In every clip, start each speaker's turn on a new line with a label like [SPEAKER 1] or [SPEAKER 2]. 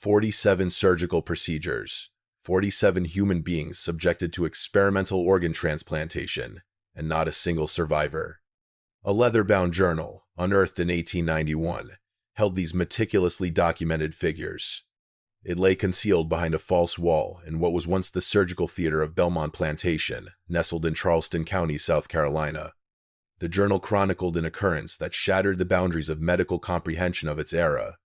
[SPEAKER 1] 47 surgical procedures, 47 human beings subjected to experimental organ transplantation, and not a single survivor. A leatherbound journal, unearthed in 1891, held these meticulously documented figures. It lay concealed behind a false wall in what was once the surgical theater of Belmont Plantation, nestled in Charleston County, South Carolina. The journal chronicled an occurrence that shattered the boundaries of medical comprehension of its era.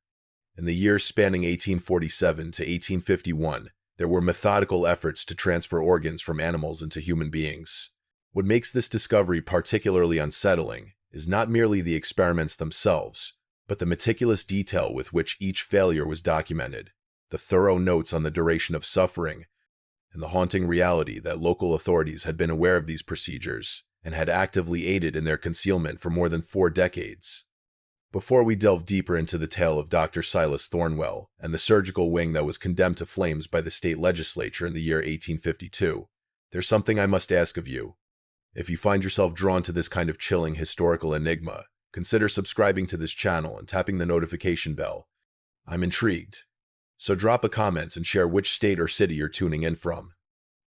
[SPEAKER 1] In the years spanning 1847 to 1851, there were methodical efforts to transfer organs from animals into human beings. What makes this discovery particularly unsettling is not merely the experiments themselves, but the meticulous detail with which each failure was documented, the thorough notes on the duration of suffering, and the haunting reality that local authorities had been aware of these procedures and had actively aided in their concealment for more than 4 decades. Before we delve deeper into the tale of Dr. Silus Thornwell and the surgical wing that was condemned to flames by the state legislature in the year 1852, there's something I must ask of you. If you find yourself drawn to this kind of chilling historical enigma, consider subscribing to this channel and tapping the notification bell. I'm intrigued. So drop a comment and share which state or city you're tuning in from.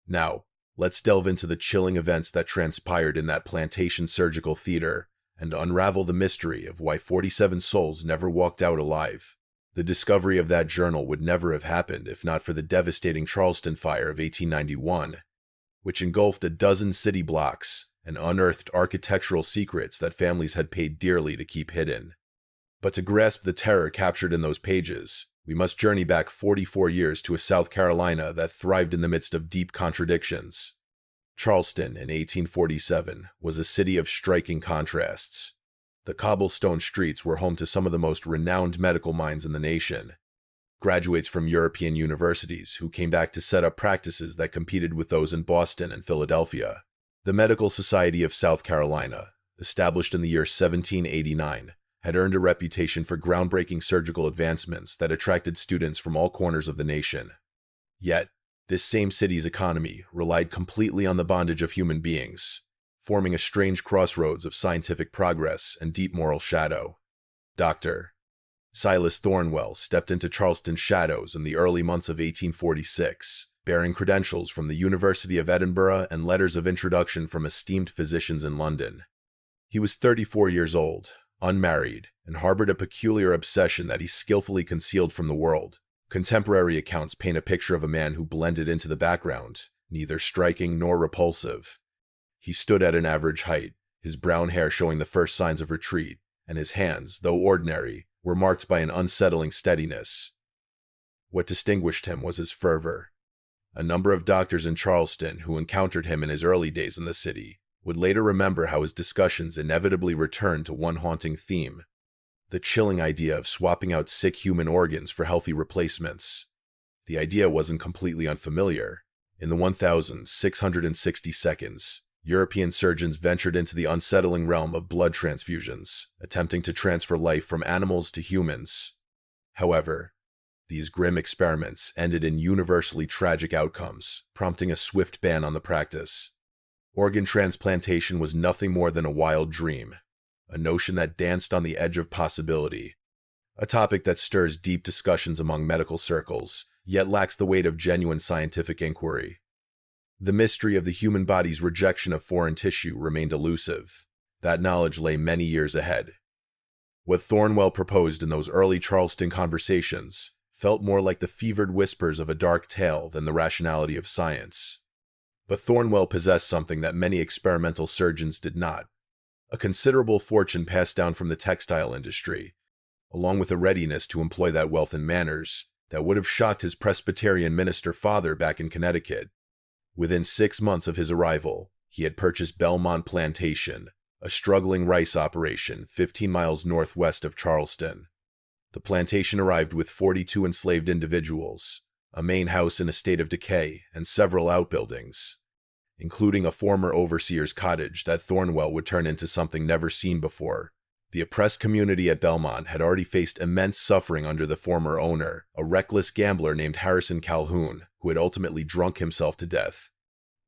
[SPEAKER 1] Now, let's delve into the chilling events that transpired in that plantation surgical theater and unravel the mystery of why 47 souls never walked out alive. The discovery of that journal would never have happened if not for the devastating Charleston fire of 1891, which engulfed a dozen city blocks and unearthed architectural secrets that families had paid dearly to keep hidden. But to grasp the terror captured in those pages, we must journey back 44 years to a South Carolina that thrived in the midst of deep contradictions. Charleston, in 1847, was a city of striking contrasts. The cobblestone streets were home to some of the most renowned medical minds in the nation. Graduates from European universities who came back to set up practices that competed with those in Boston and Philadelphia. The Medical Society of South Carolina, established in the year 1789, had earned a reputation for groundbreaking surgical advancements that attracted students from all corners of the nation. Yet, this same city's economy relied completely on the bondage of human beings, forming a strange crossroads of scientific progress and deep moral shadow. Dr. Silus Thornwell stepped into Charleston's shadows in the early months of 1846, bearing credentials from the University of Edinburgh and letters of introduction from esteemed physicians in London. He was 34 years old, unmarried, and harbored a peculiar obsession that he skillfully concealed from the world. Contemporary accounts paint a picture of a man who blended into the background, neither striking nor repulsive. He stood at an average height, his brown hair showing the first signs of retreat, and his hands, though ordinary, were marked by an unsettling steadiness. What distinguished him was his fervor. A number of doctors in Charleston who encountered him in his early days in the city would later remember how his discussions inevitably returned to one haunting theme: the chilling idea of swapping out sick human organs for healthy replacements. The idea wasn't completely unfamiliar. In the 1,660 seconds, European surgeons ventured into the unsettling realm of blood transfusions, attempting to transfer life from animals to humans. However, these grim experiments ended in universally tragic outcomes, prompting a swift ban on the practice. Organ transplantation was nothing more than a wild dream, a notion that danced on the edge of possibility, a topic that stirs deep discussions among medical circles, yet lacks the weight of genuine scientific inquiry. The mystery of the human body's rejection of foreign tissue remained elusive. That knowledge lay many years ahead. What Thornwell proposed in those early Charleston conversations felt more like the fevered whispers of a dark tale than the rationality of science. But Thornwell possessed something that many experimental surgeons did not: a considerable fortune passed down from the textile industry, along with a readiness to employ that wealth in manners that would have shocked his Presbyterian minister father back in Connecticut. Within 6 months of his arrival, he had purchased Belmont Plantation, a struggling rice operation 15 miles northwest of Charleston. The plantation arrived with 42 enslaved individuals, a main house in a state of decay, and several outbuildings, including a former overseer's cottage that Thornwell would turn into something never seen before. The oppressed community at Belmont had already faced immense suffering under the former owner, a reckless gambler named Harrison Calhoun, who had ultimately drunk himself to death,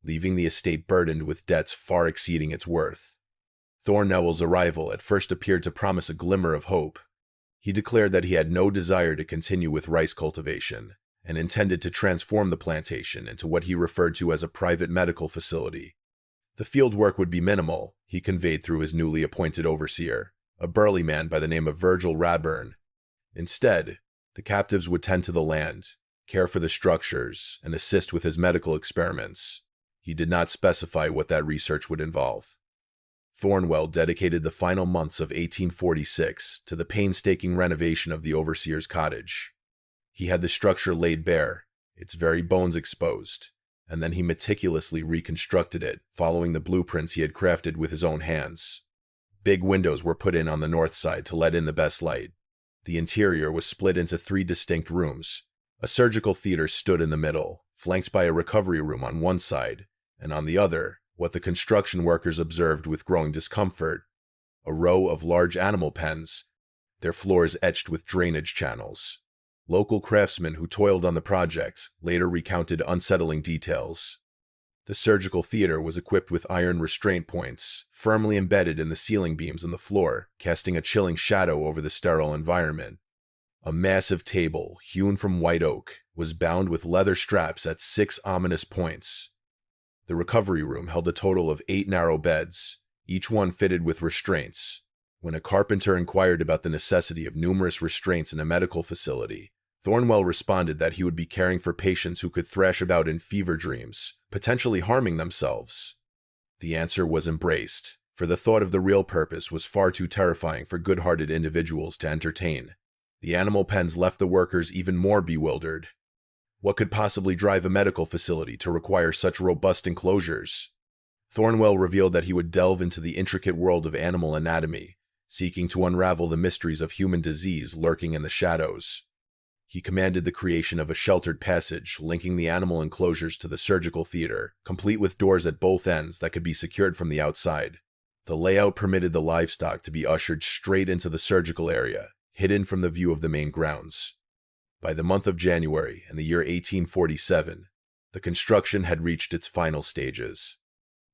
[SPEAKER 1] leaving the estate burdened with debts far exceeding its worth. Thornwell's arrival at first appeared to promise a glimmer of hope. He declared that he had no desire to continue with rice cultivation and intended to transform the plantation into what he referred to as a private medical facility. The field work would be minimal, he conveyed through his newly appointed overseer, a burly man by the name of Virgil Radburn. Instead, the captives would tend to the land, care for the structures, and assist with his medical experiments. He did not specify what that research would involve. Thornwell dedicated the final months of 1846 to the painstaking renovation of the overseer's cottage. He had the structure laid bare, its very bones exposed, and then he meticulously reconstructed it, following the blueprints he had crafted with his own hands. Big windows were put in on the north side to let in the best light. The interior was split into 3 distinct rooms. A surgical theater stood in the middle, flanked by a recovery room on one side, and on the other, what the construction workers observed with growing discomfort, a row of large animal pens, their floors etched with drainage channels. Local craftsmen who toiled on the project later recounted unsettling details. The surgical theater was equipped with iron restraint points, firmly embedded in the ceiling beams and the floor, casting a chilling shadow over the sterile environment. A massive table, hewn from white oak, was bound with leather straps at 6 ominous points. The recovery room held a total of 8 narrow beds, each one fitted with restraints. When a carpenter inquired about the necessity of numerous restraints in a medical facility, Thornwell responded that he would be caring for patients who could thrash about in fever dreams, potentially harming themselves. The answer was embraced, for the thought of the real purpose was far too terrifying for good-hearted individuals to entertain. The animal pens left the workers even more bewildered. What could possibly drive a medical facility to require such robust enclosures? Thornwell revealed that he would delve into the intricate world of animal anatomy, seeking to unravel the mysteries of human disease lurking in the shadows. He commanded the creation of a sheltered passage linking the animal enclosures to the surgical theater, complete with doors at both ends that could be secured from the outside. The layout permitted the livestock to be ushered straight into the surgical area, hidden from the view of the main grounds. By the month of January in the year 1847, the construction had reached its final stages.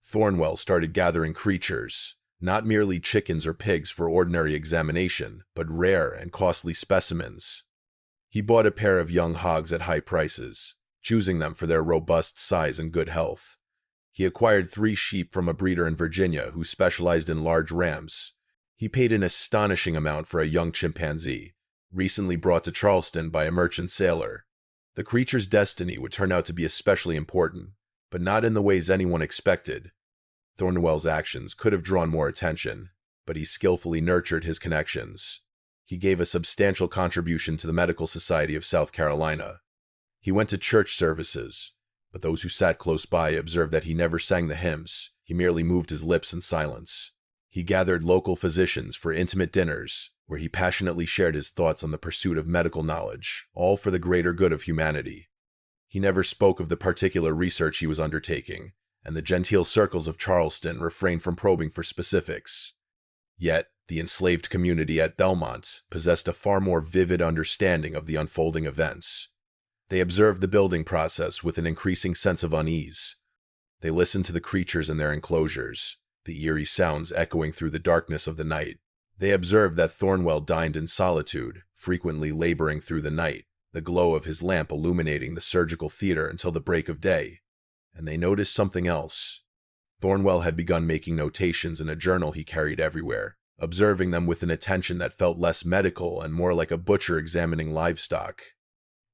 [SPEAKER 1] Thornwell started gathering creatures, not merely chickens or pigs for ordinary examination, but rare and costly specimens. He bought a pair of young hogs at high prices, choosing them for their robust size and good health. He acquired 3 sheep from a breeder in Virginia who specialized in large rams. He paid an astonishing amount for a young chimpanzee, recently brought to Charleston by a merchant sailor. The creature's destiny would turn out to be especially important, but not in the ways anyone expected. Thornwell's actions could have drawn more attention, but he skillfully nurtured his connections. He gave a substantial contribution to the Medical Society of South Carolina. He went to church services, but those who sat close by observed that he never sang the hymns, he merely moved his lips in silence. He gathered local physicians for intimate dinners, where he passionately shared his thoughts on the pursuit of medical knowledge, all for the greater good of humanity. He never spoke of the particular research he was undertaking, and the genteel circles of Charleston refrained from probing for specifics. Yet, the enslaved community at Belmont possessed a far more vivid understanding of the unfolding events. They observed the building process with an increasing sense of unease. They listened to the creatures in their enclosures, the eerie sounds echoing through the darkness of the night. They observed that Thornwell dined in solitude, frequently laboring through the night, the glow of his lamp illuminating the surgical theater until the break of day. And they noticed something else. Thornwell had begun making notations in a journal he carried everywhere, observing them with an attention that felt less medical and more like a butcher examining livestock.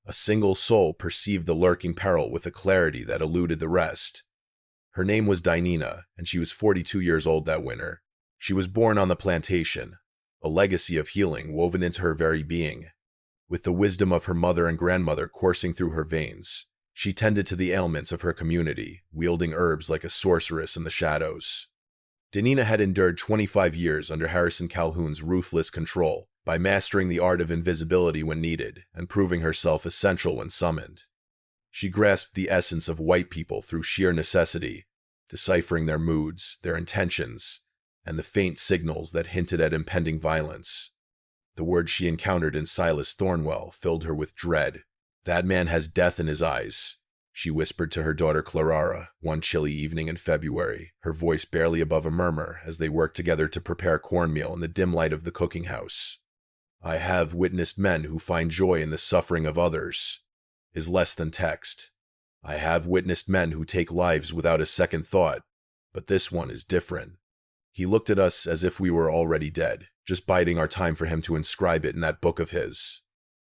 [SPEAKER 1] A single soul perceived the lurking peril with a clarity that eluded the rest. Her name was Dinina, and she was 42 years old that winter. She was born on the plantation, a legacy of healing woven into her very being. With the wisdom of her mother and grandmother coursing through her veins, she tended to the ailments of her community, wielding herbs like a sorceress in the shadows. Dinina had endured 25 years under Harrison Calhoun's ruthless control, by mastering the art of invisibility when needed and proving herself essential when summoned. She grasped the essence of white people through sheer necessity, deciphering their moods, their intentions, and the faint signals that hinted at impending violence. The words she encountered in Silus Thornwell filled her with dread. "That man has death in his eyes," she whispered to her daughter Clara one chilly evening in February, her voice barely above a murmur as they worked together to prepare cornmeal in the dim light of the cooking house. "I have witnessed men who find joy in the suffering of others," is less than text. "I have witnessed men who take lives without a second thought, but this one is different." He looked at us as if we were already dead, just biding our time for him to inscribe it in that book of his.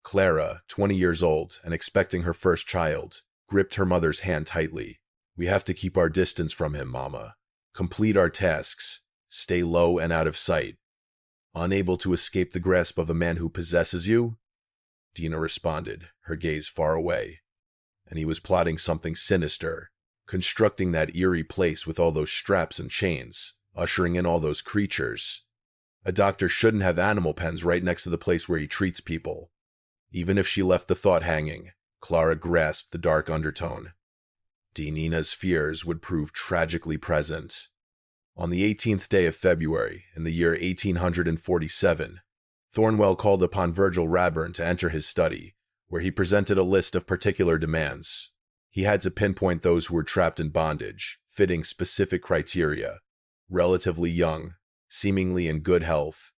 [SPEAKER 1] Clara, 20 years old and expecting her first child, gripped her mother's hand tightly. "We have to keep our distance from him, Mama. Complete our tasks. Stay low and out of sight." "Unable to escape the grasp of a man who possesses you?" Dina responded, her gaze far away. "And he was plotting something sinister, constructing that eerie place with all those straps and chains, ushering in all those creatures. A doctor shouldn't have animal pens right next to the place where he treats people." Even if she left the thought hanging, Clara grasped the dark undertone. Nina's fears would prove tragically present. On the 18th day of February, in the year 1847, Thornwell called upon Virgil Raburn to enter his study, where he presented a list of particular demands. He had to pinpoint those who were trapped in bondage, fitting specific criteria: relatively young, seemingly in good health,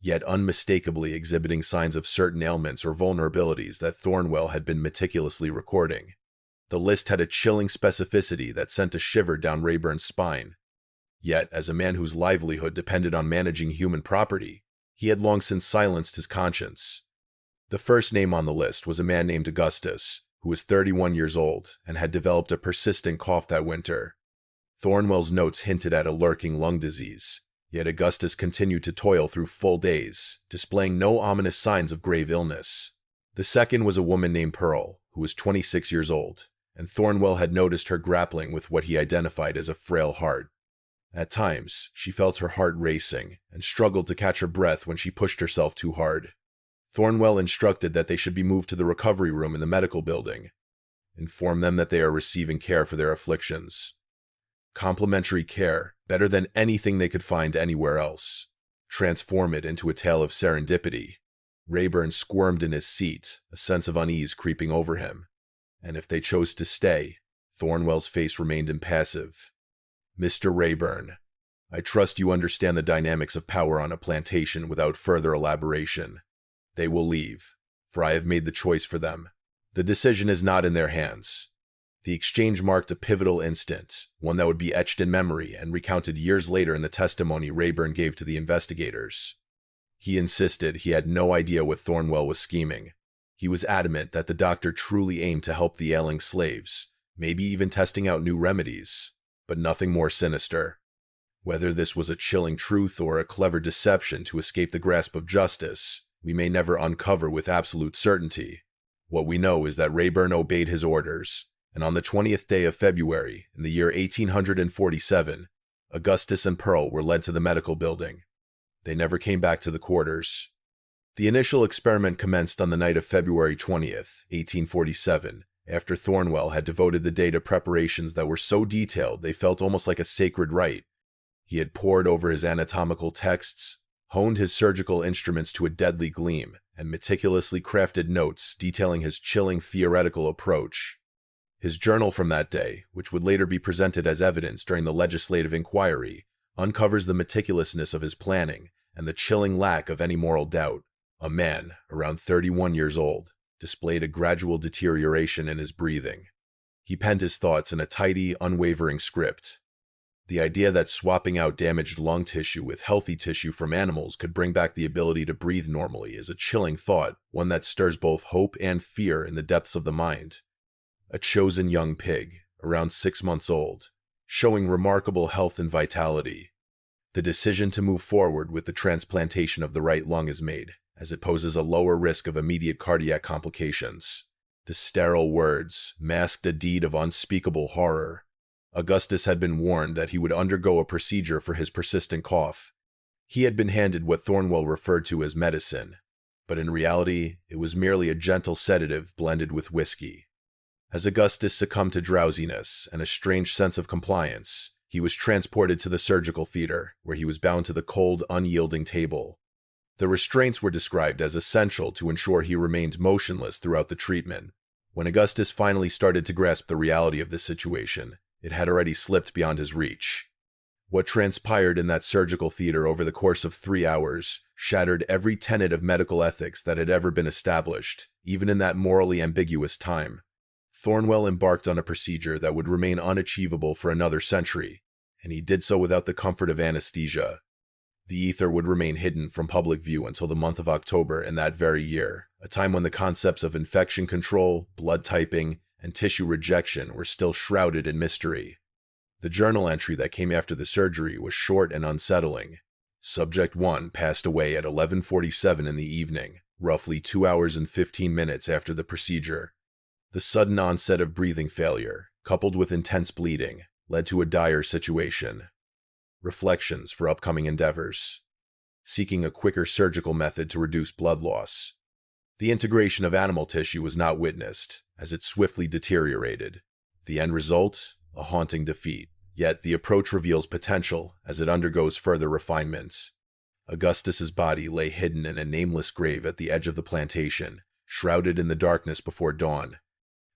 [SPEAKER 1] yet unmistakably exhibiting signs of certain ailments or vulnerabilities that Thornwell had been meticulously recording. The list had a chilling specificity that sent a shiver down Rayburn's spine. Yet, as a man whose livelihood depended on managing human property, he had long since silenced his conscience. The first name on the list was a man named Augustus, who was 31 years old and had developed a persistent cough that winter. Thornwell's notes hinted at a lurking lung disease, yet Augustus continued to toil through full days, displaying no ominous signs of grave illness. The second was a woman named Pearl, who was 26 years old, and Thornwell had noticed her grappling with what he identified as a frail heart. At times, she felt her heart racing and struggled to catch her breath when she pushed herself too hard. Thornwell instructed that they should be moved to the recovery room in the medical building. "Inform them that they are receiving care for their afflictions. Complimentary care, better than anything they could find anywhere else. Transform it into a tale of serendipity." Rayburn squirmed in his seat, a sense of unease creeping over him. And if they chose to stay, Thornwell's face remained impassive. "Mr. Rayburn, I trust you understand the dynamics of power on a plantation without further elaboration. They will leave, for I have made the choice for them. The decision is not in their hands." The exchange marked a pivotal instant, one that would be etched in memory and recounted years later in the testimony Rayburn gave to the investigators. He insisted he had no idea what Thornwell was scheming. He was adamant that the doctor truly aimed to help the ailing slaves, maybe even testing out new remedies, but nothing more sinister. Whether this was a chilling truth or a clever deception to escape the grasp of justice, we may never uncover with absolute certainty. What we know is that Rayburn obeyed his orders, and on the 20th day of February, in the year 1847, Augustus and Pearl were led to the medical building. They never came back to the quarters. The initial experiment commenced on the night of February 20th, 1847, after Thornwell had devoted the day to preparations that were so detailed they felt almost like a sacred rite. He had pored over his anatomical texts, honed his surgical instruments to a deadly gleam, and meticulously crafted notes detailing his chilling theoretical approach. His journal from that day, which would later be presented as evidence during the legislative inquiry, uncovers the meticulousness of his planning and the chilling lack of any moral doubt. A man, around 31 years old, displayed a gradual deterioration in his breathing. He penned his thoughts in a tidy, unwavering script. The idea that swapping out damaged lung tissue with healthy tissue from animals could bring back the ability to breathe normally is a chilling thought, one that stirs both hope and fear in the depths of the mind. A chosen young pig, around 6 months old, showing remarkable health and vitality. The decision to move forward with the transplantation of the right lung is made, as it poses a lower risk of immediate cardiac complications. The sterile words masked a deed of unspeakable horror. Augustus had been warned that he would undergo a procedure for his persistent cough. He had been handed what Thornwell referred to as medicine, but in reality, it was merely a gentle sedative blended with whiskey. As Augustus succumbed to drowsiness and a strange sense of compliance, he was transported to the surgical theater, where he was bound to the cold, unyielding table. The restraints were described as essential to ensure he remained motionless throughout the treatment. When Augustus finally started to grasp the reality of the situation, it had already slipped beyond his reach. What transpired in that surgical theater over the course of 3 hours shattered every tenet of medical ethics that had ever been established, even in that morally ambiguous time. Thornwell embarked on a procedure that would remain unachievable for another century, and he did so without the comfort of anesthesia. The ether would remain hidden from public view until the month of October in that very year, a time when the concepts of infection control, blood typing, and tissue rejection were still shrouded in mystery. The journal entry that came after the surgery was short and unsettling. Subject 1 passed away at 11:47 in the evening, roughly 2 hours and 15 minutes after the procedure. The sudden onset of breathing failure, coupled with intense bleeding, led to a dire situation. Reflections for upcoming endeavors. Seeking a quicker surgical method to reduce blood loss. The integration of animal tissue was not witnessed, as it swiftly deteriorated. The end result? A haunting defeat. Yet the approach reveals potential as it undergoes further refinement. Augustus's body lay hidden in a nameless grave at the edge of the plantation, shrouded in the darkness before dawn.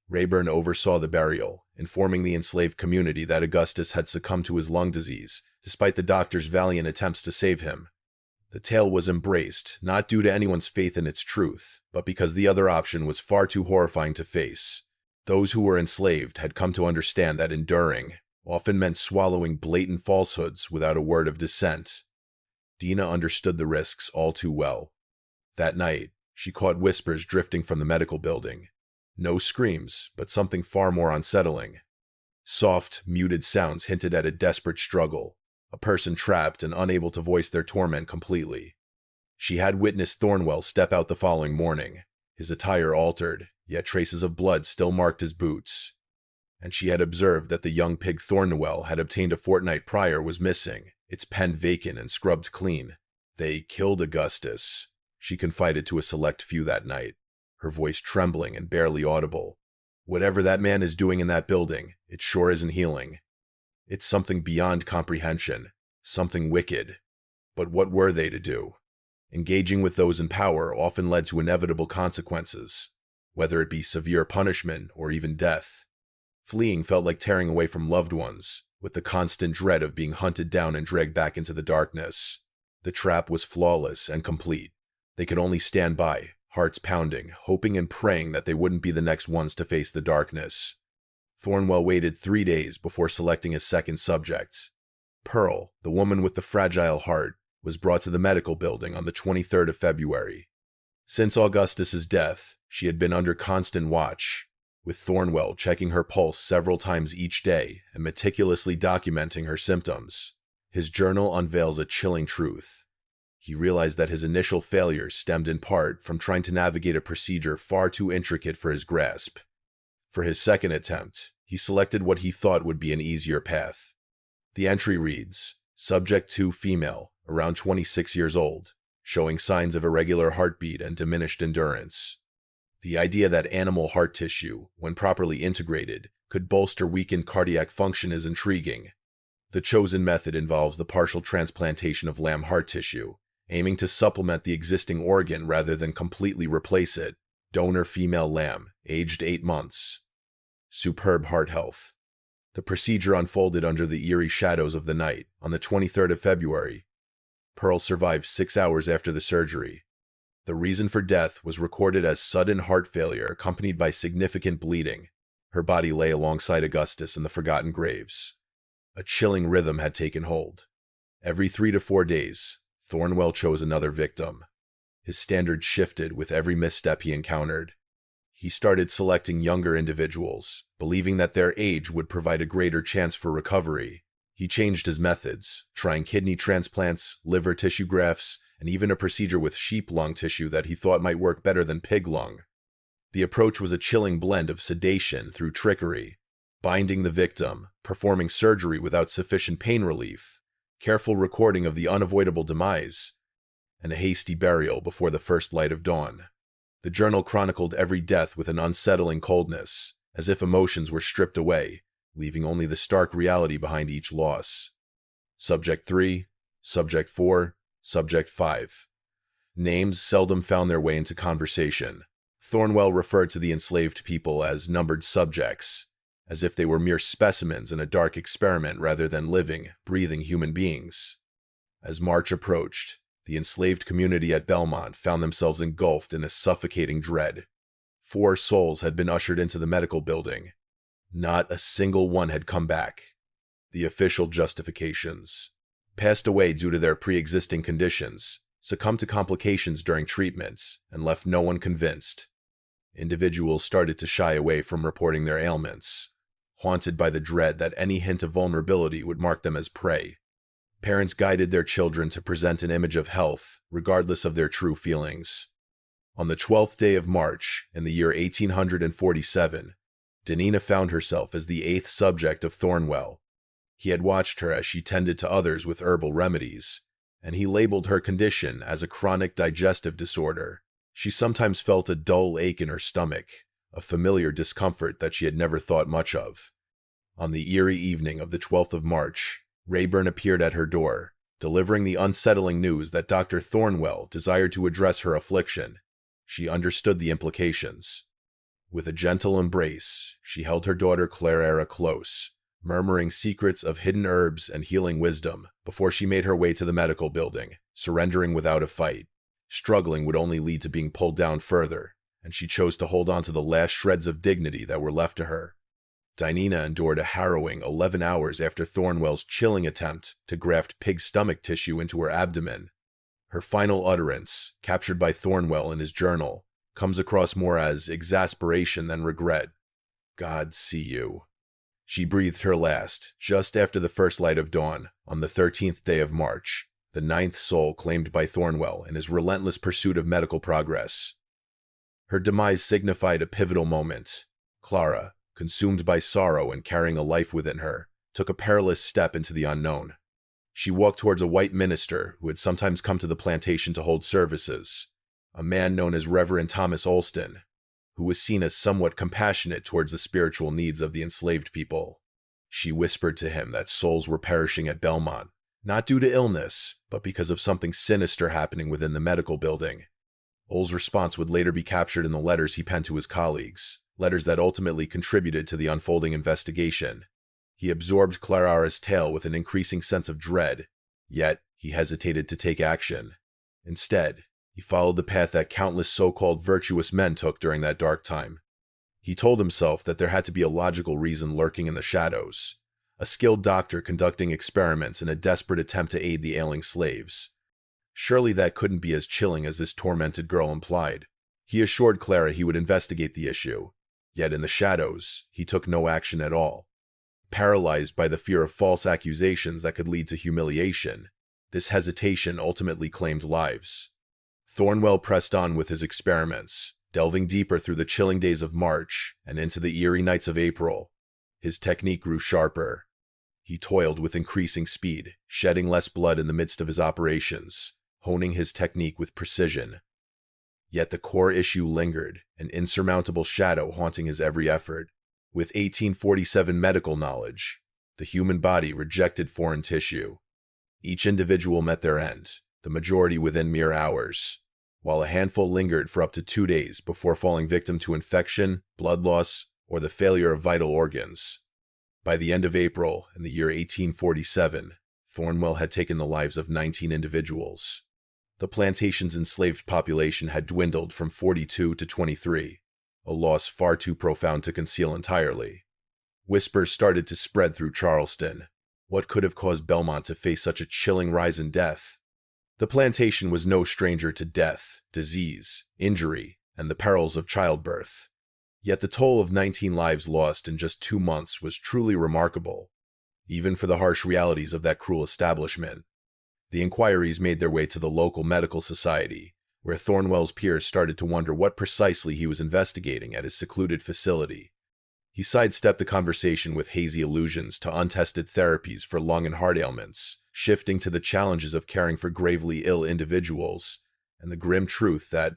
[SPEAKER 1] Rayburn oversaw the burial, informing the enslaved community that Augustus had succumbed to his lung disease, despite the doctor's valiant attempts to save him. The tale was embraced, not due to anyone's faith in its truth, but because the other option was far too horrifying to face. Those who were enslaved had come to understand that enduring often meant swallowing blatant falsehoods without a word of dissent. Dina understood the risks all too well. That night, she caught whispers drifting from the medical building. No screams, but something far more unsettling. Soft, muted sounds hinted at a desperate struggle, a person trapped and unable to voice their torment completely. She had witnessed Thornwell step out the following morning, his attire altered, yet traces of blood still marked his boots. And she had observed that the young pig Thornwell had obtained a fortnight prior was missing, its pen vacant and scrubbed clean. They killed Augustus, she confided to a select few that night, her voice trembling and barely audible. Whatever that man is doing in that building, it sure isn't healing. It's something beyond comprehension, something wicked. But what were they to do? Engaging with those in power often led to inevitable consequences, whether it be severe punishment or even death. Fleeing felt like tearing away from loved ones, with the constant dread of being hunted down and dragged back into the darkness. The trap was flawless and complete. They could only stand by, hearts pounding, hoping and praying that they wouldn't be the next ones to face the darkness. Thornwell waited 3 days before selecting his second subject. Pearl, the woman with the fragile heart, was brought to the medical building on the 23rd of February. Since Augustus's death, she had been under constant watch, with Thornwell checking her pulse several times each day and meticulously documenting her symptoms. His journal unveils a chilling truth. He realized that his initial failure stemmed in part from trying to navigate a procedure far too intricate for his grasp. For his second attempt, he selected what he thought would be an easier path. The entry reads, Subject 2 female, around 26 years old, showing signs of irregular heartbeat and diminished endurance. The idea that animal heart tissue, when properly integrated, could bolster weakened cardiac function is intriguing. The chosen method involves the partial transplantation of lamb heart tissue, aiming to supplement the existing organ rather than completely replace it. Donor female lamb, aged 8 months. Superb heart health. The procedure unfolded under the eerie shadows of the night on the 23rd of February. Pearl survived 6 hours after the surgery. The reason for death was recorded as sudden heart failure accompanied by significant bleeding. Her body lay alongside Augustus in the forgotten graves. A chilling rhythm had taken hold. Every 3 to 4 days, Thornwell chose another victim. His standards shifted with every misstep he encountered. He started selecting younger individuals, believing that their age would provide a greater chance for recovery. He changed his methods, trying kidney transplants, liver tissue grafts, and even a procedure with sheep lung tissue that he thought might work better than pig lung. The approach was a chilling blend of sedation through trickery, binding the victim, performing surgery without sufficient pain relief, careful recording of the unavoidable demise, and a hasty burial before the first light of dawn. The journal chronicled every death with an unsettling coldness, as if emotions were stripped away, leaving only the stark reality behind each loss. Subject 3, Subject 4, Subject 5. Names seldom found their way into conversation. Thornwell referred to the enslaved people as numbered subjects, as if they were mere specimens in a dark experiment rather than living, breathing human beings. As March approached, the enslaved community at Belmont found themselves engulfed in a suffocating dread. 4 souls had been ushered into the medical building. Not a single one had come back. The official justifications: passed away due to their pre-existing conditions, succumbed to complications during treatment, and left no one convinced. Individuals started to shy away from reporting their ailments, haunted by the dread that any hint of vulnerability would mark them as prey. Parents guided their children to present an image of health, regardless of their true feelings. On the 12th day of March, in the year 1847, Danina found herself as the 8th subject of Thornwell. He had watched her as she tended to others with herbal remedies, and he labeled her condition as a chronic digestive disorder. She sometimes felt a dull ache in her stomach, a familiar discomfort that she had never thought much of. On the eerie evening of the 12th of March, Rayburn appeared at her door, delivering the unsettling news that Dr. Thornwell desired to address her affliction. She understood the implications. With a gentle embrace, she held her daughter Clara close, murmuring secrets of hidden herbs and healing wisdom before she made her way to the medical building, surrendering without a fight. Struggling would only lead to being pulled down further, and she chose to hold on to the last shreds of dignity that were left to her. Danina endured a harrowing 11 hours after Thornwell's chilling attempt to graft pig stomach tissue into her abdomen. Her final utterance, captured by Thornwell in his journal, comes across more as exasperation than regret. "God see you." She breathed her last, just after the first light of dawn, on the 13th day of March, the 9th soul claimed by Thornwell in his relentless pursuit of medical progress. Her demise signified a pivotal moment. Clara, consumed by sorrow and carrying a life within her, took a perilous step into the unknown. She walked towards a white minister who had sometimes come to the plantation to hold services, a man known as Reverend Thomas Olston, who was seen as somewhat compassionate towards the spiritual needs of the enslaved people. She whispered to him that souls were perishing at Belmont, not due to illness, but because of something sinister happening within the medical building. Ole's response would later be captured in the letters he penned to his colleagues, letters that ultimately contributed to the unfolding investigation. He absorbed Clara's tale with an increasing sense of dread, yet he hesitated to take action. Instead, he followed the path that countless so-called virtuous men took during that dark time. He told himself that there had to be a logical reason lurking in the shadows, a skilled doctor conducting experiments in a desperate attempt to aid the ailing slaves. Surely that couldn't be as chilling as this tormented girl implied. He assured Clara he would investigate the issue, yet in the shadows, he took no action at all. Paralyzed by the fear of false accusations that could lead to humiliation, this hesitation ultimately claimed lives. Thornwell pressed on with his experiments, delving deeper through the chilling days of March and into the eerie nights of April. His technique grew sharper. He toiled with increasing speed, shedding less blood in the midst of his operations, honing his technique with precision. Yet the core issue lingered, an insurmountable shadow haunting his every effort. With 1847 medical knowledge, the human body rejected foreign tissue. Each individual met their end, the majority within mere hours, while a handful lingered for up to 2 days before falling victim to infection, blood loss, or the failure of vital organs. By the end of April, in the year 1847, Thornwell had taken the lives of 19 individuals. The plantation's enslaved population had dwindled from 42 to 23. A loss far too profound to conceal entirely. Whispers started to spread through Charleston. What could have caused Belmont to face such a chilling rise in death? The plantation was no stranger to death, disease, injury, and the perils of childbirth. Yet the toll of 19 lives lost in just 2 months was truly remarkable, even for the harsh realities of that cruel establishment. The inquiries made their way to the local medical society, where Thornwell's peers started to wonder what precisely he was investigating at his secluded facility. He sidestepped the conversation with hazy allusions to untested therapies for lung and heart ailments, shifting to the challenges of caring for gravely ill individuals, and the grim truth that,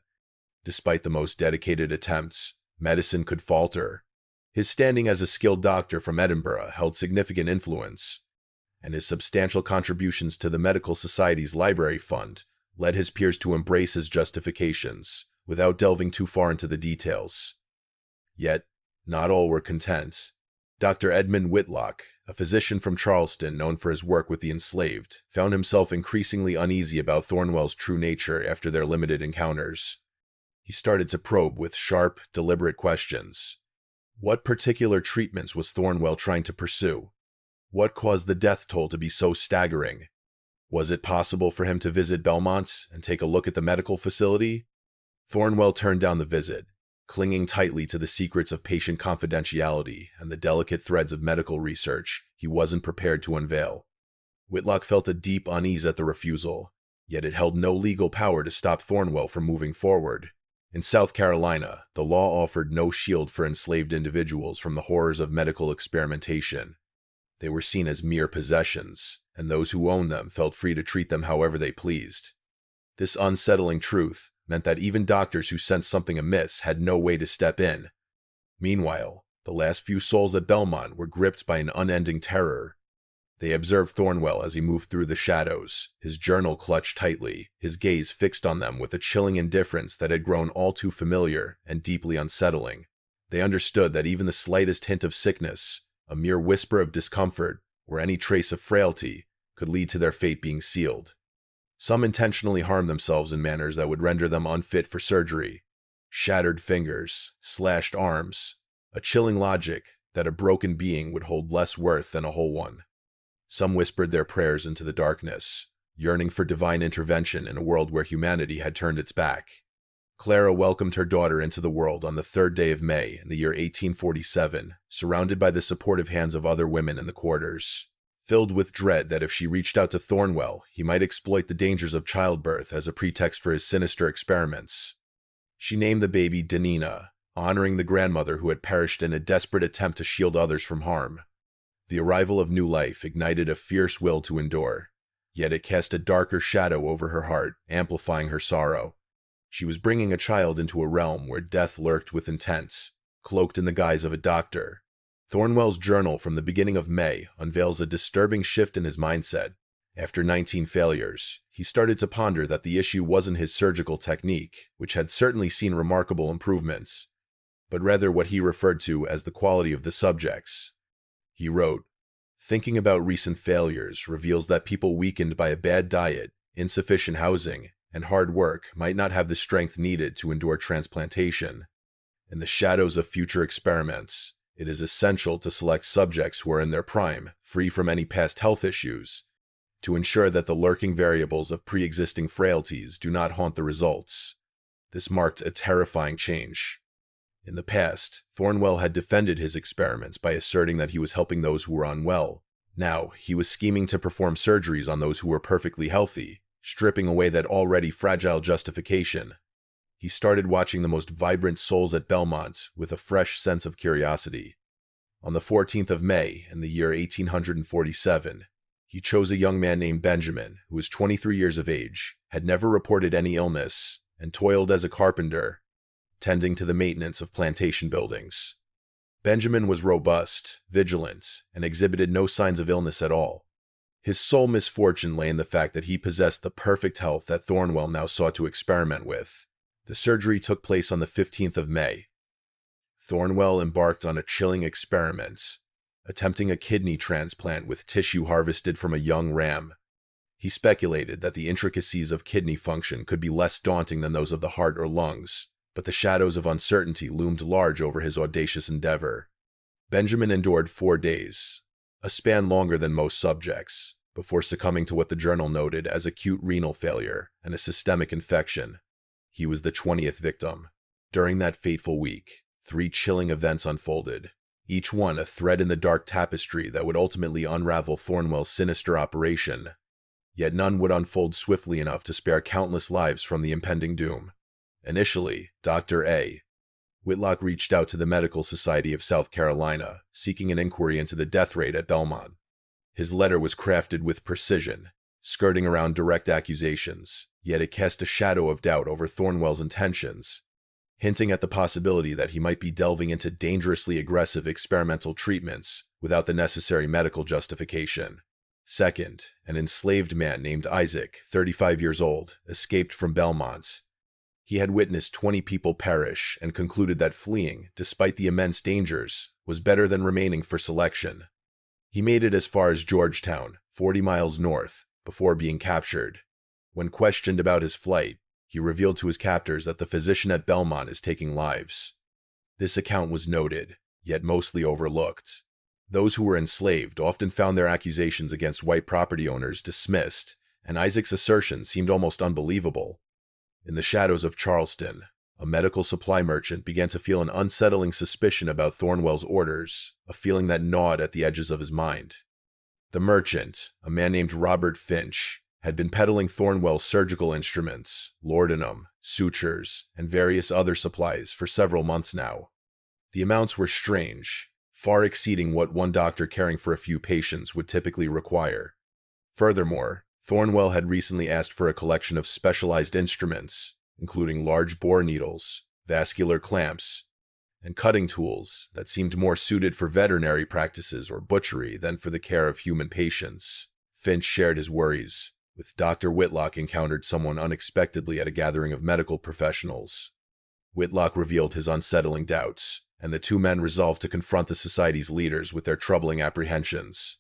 [SPEAKER 1] despite the most dedicated attempts, medicine could falter. His standing as a skilled doctor from Edinburgh held significant influence, and his substantial contributions to the Medical Society's library fund led his peers to embrace his justifications, without delving too far into the details. Yet, not all were content. Dr. Edmund Whitlock, a physician from Charleston known for his work with the enslaved, found himself increasingly uneasy about Thornwell's true nature after their limited encounters. He started to probe with sharp, deliberate questions. What particular treatments was Thornwell trying to pursue? What caused the death toll to be so staggering? Was it possible for him to visit Belmont and take a look at the medical facility? Thornwell turned down the visit, clinging tightly to the secrets of patient confidentiality and the delicate threads of medical research he wasn't prepared to unveil. Whitlock felt a deep unease at the refusal, yet it held no legal power to stop Thornwell from moving forward. In South Carolina, the law offered no shield for enslaved individuals from the horrors of medical experimentation. They were seen as mere possessions, and those who owned them felt free to treat them however they pleased. This unsettling truth meant that even doctors who sensed something amiss had no way to step in. Meanwhile, the last few souls at Belmont were gripped by an unending terror. They observed Thornwell as he moved through the shadows, his journal clutched tightly, his gaze fixed on them with a chilling indifference that had grown all too familiar and deeply unsettling. They understood that even the slightest hint of sickness, a mere whisper of discomfort, or any trace of frailty, could lead to their fate being sealed. Some intentionally harmed themselves in manners that would render them unfit for surgery. Shattered fingers, slashed arms, a chilling logic that a broken being would hold less worth than a whole one. Some whispered their prayers into the darkness, yearning for divine intervention in a world where humanity had turned its back. Clara welcomed her daughter into the world on the 3rd day of May in the year 1847, surrounded by the supportive hands of other women in the quarters. Filled with dread that if she reached out to Thornwell, he might exploit the dangers of childbirth as a pretext for his sinister experiments. She named the baby Danina, honoring the grandmother who had perished in a desperate attempt to shield others from harm. The arrival of new life ignited a fierce will to endure, yet it cast a darker shadow over her heart, amplifying her sorrow. She was bringing a child into a realm where death lurked with intent, cloaked in the guise of a doctor. Thornwell's journal from the beginning of May unveils a disturbing shift in his mindset. After 19 failures, he started to ponder that the issue wasn't his surgical technique, which had certainly seen remarkable improvements, but rather what he referred to as the quality of the subjects. He wrote, "Thinking about recent failures reveals that people weakened by a bad diet, insufficient housing, and hard work might not have the strength needed to endure transplantation. In the shadows of future experiments, it is essential to select subjects who are in their prime, free from any past health issues, to ensure that the lurking variables of pre-existing frailties do not haunt the results." This marked a terrifying change. In the past, Thornwell had defended his experiments by asserting that he was helping those who were unwell. Now, he was scheming to perform surgeries on those who were perfectly healthy, stripping away that already fragile justification. He started watching the most vibrant souls at Belmont with a fresh sense of curiosity. On the 14th of May, in the year 1847, he chose a young man named Benjamin, who was 23 years of age, had never reported any illness, and toiled as a carpenter, tending to the maintenance of plantation buildings. Benjamin was robust, vigilant, and exhibited no signs of illness at all. His sole misfortune lay in the fact that he possessed the perfect health that Thornwell now sought to experiment with. The surgery took place on the 15th of May. Thornwell embarked on a chilling experiment, attempting a kidney transplant with tissue harvested from a young ram. He speculated that the intricacies of kidney function could be less daunting than those of the heart or lungs, but the shadows of uncertainty loomed large over his audacious endeavor. Benjamin endured 4 days, a span longer than most subjects, before succumbing to what the journal noted as acute renal failure and a systemic infection. He was the 20th victim. During that fateful week, 3 chilling events unfolded, each one a thread in the dark tapestry that would ultimately unravel Thornwell's sinister operation. Yet none would unfold swiftly enough to spare countless lives from the impending doom. Initially, Dr. A. Whitlock reached out to the Medical Society of South Carolina, seeking an inquiry into the death rate at Belmont. His letter was crafted with precision, skirting around direct accusations, yet it cast a shadow of doubt over Thornwell's intentions, hinting at the possibility that he might be delving into dangerously aggressive experimental treatments without the necessary medical justification. Second, an enslaved man named Isaac, 35 years old, escaped from Belmont. He had witnessed 20 people perish and concluded that fleeing, despite the immense dangers, was better than remaining for selection. He made it as far as Georgetown, 40 miles north, before being captured. When questioned about his flight, he revealed to his captors that the physician at Belmont is taking lives. This account was noted, yet mostly overlooked. Those who were enslaved often found their accusations against white property owners dismissed, and Isaac's assertion seemed almost unbelievable. In the shadows of Charleston, a medical supply merchant began to feel an unsettling suspicion about Thornwell's orders, a feeling that gnawed at the edges of his mind. The merchant, a man named Robert Finch, had been peddling Thornwell's surgical instruments, laudanum, sutures, and various other supplies for several months now. The amounts were strange, far exceeding what one doctor caring for a few patients would typically require. Furthermore, Thornwell had recently asked for a collection of specialized instruments, including large bore needles, vascular clamps, and cutting tools that seemed more suited for veterinary practices or butchery than for the care of human patients. Finch shared his worries, with Dr. Whitlock encountered someone unexpectedly at a gathering of medical professionals. Whitlock revealed his unsettling doubts, and the two men resolved to confront the society's leaders with their troubling apprehensions.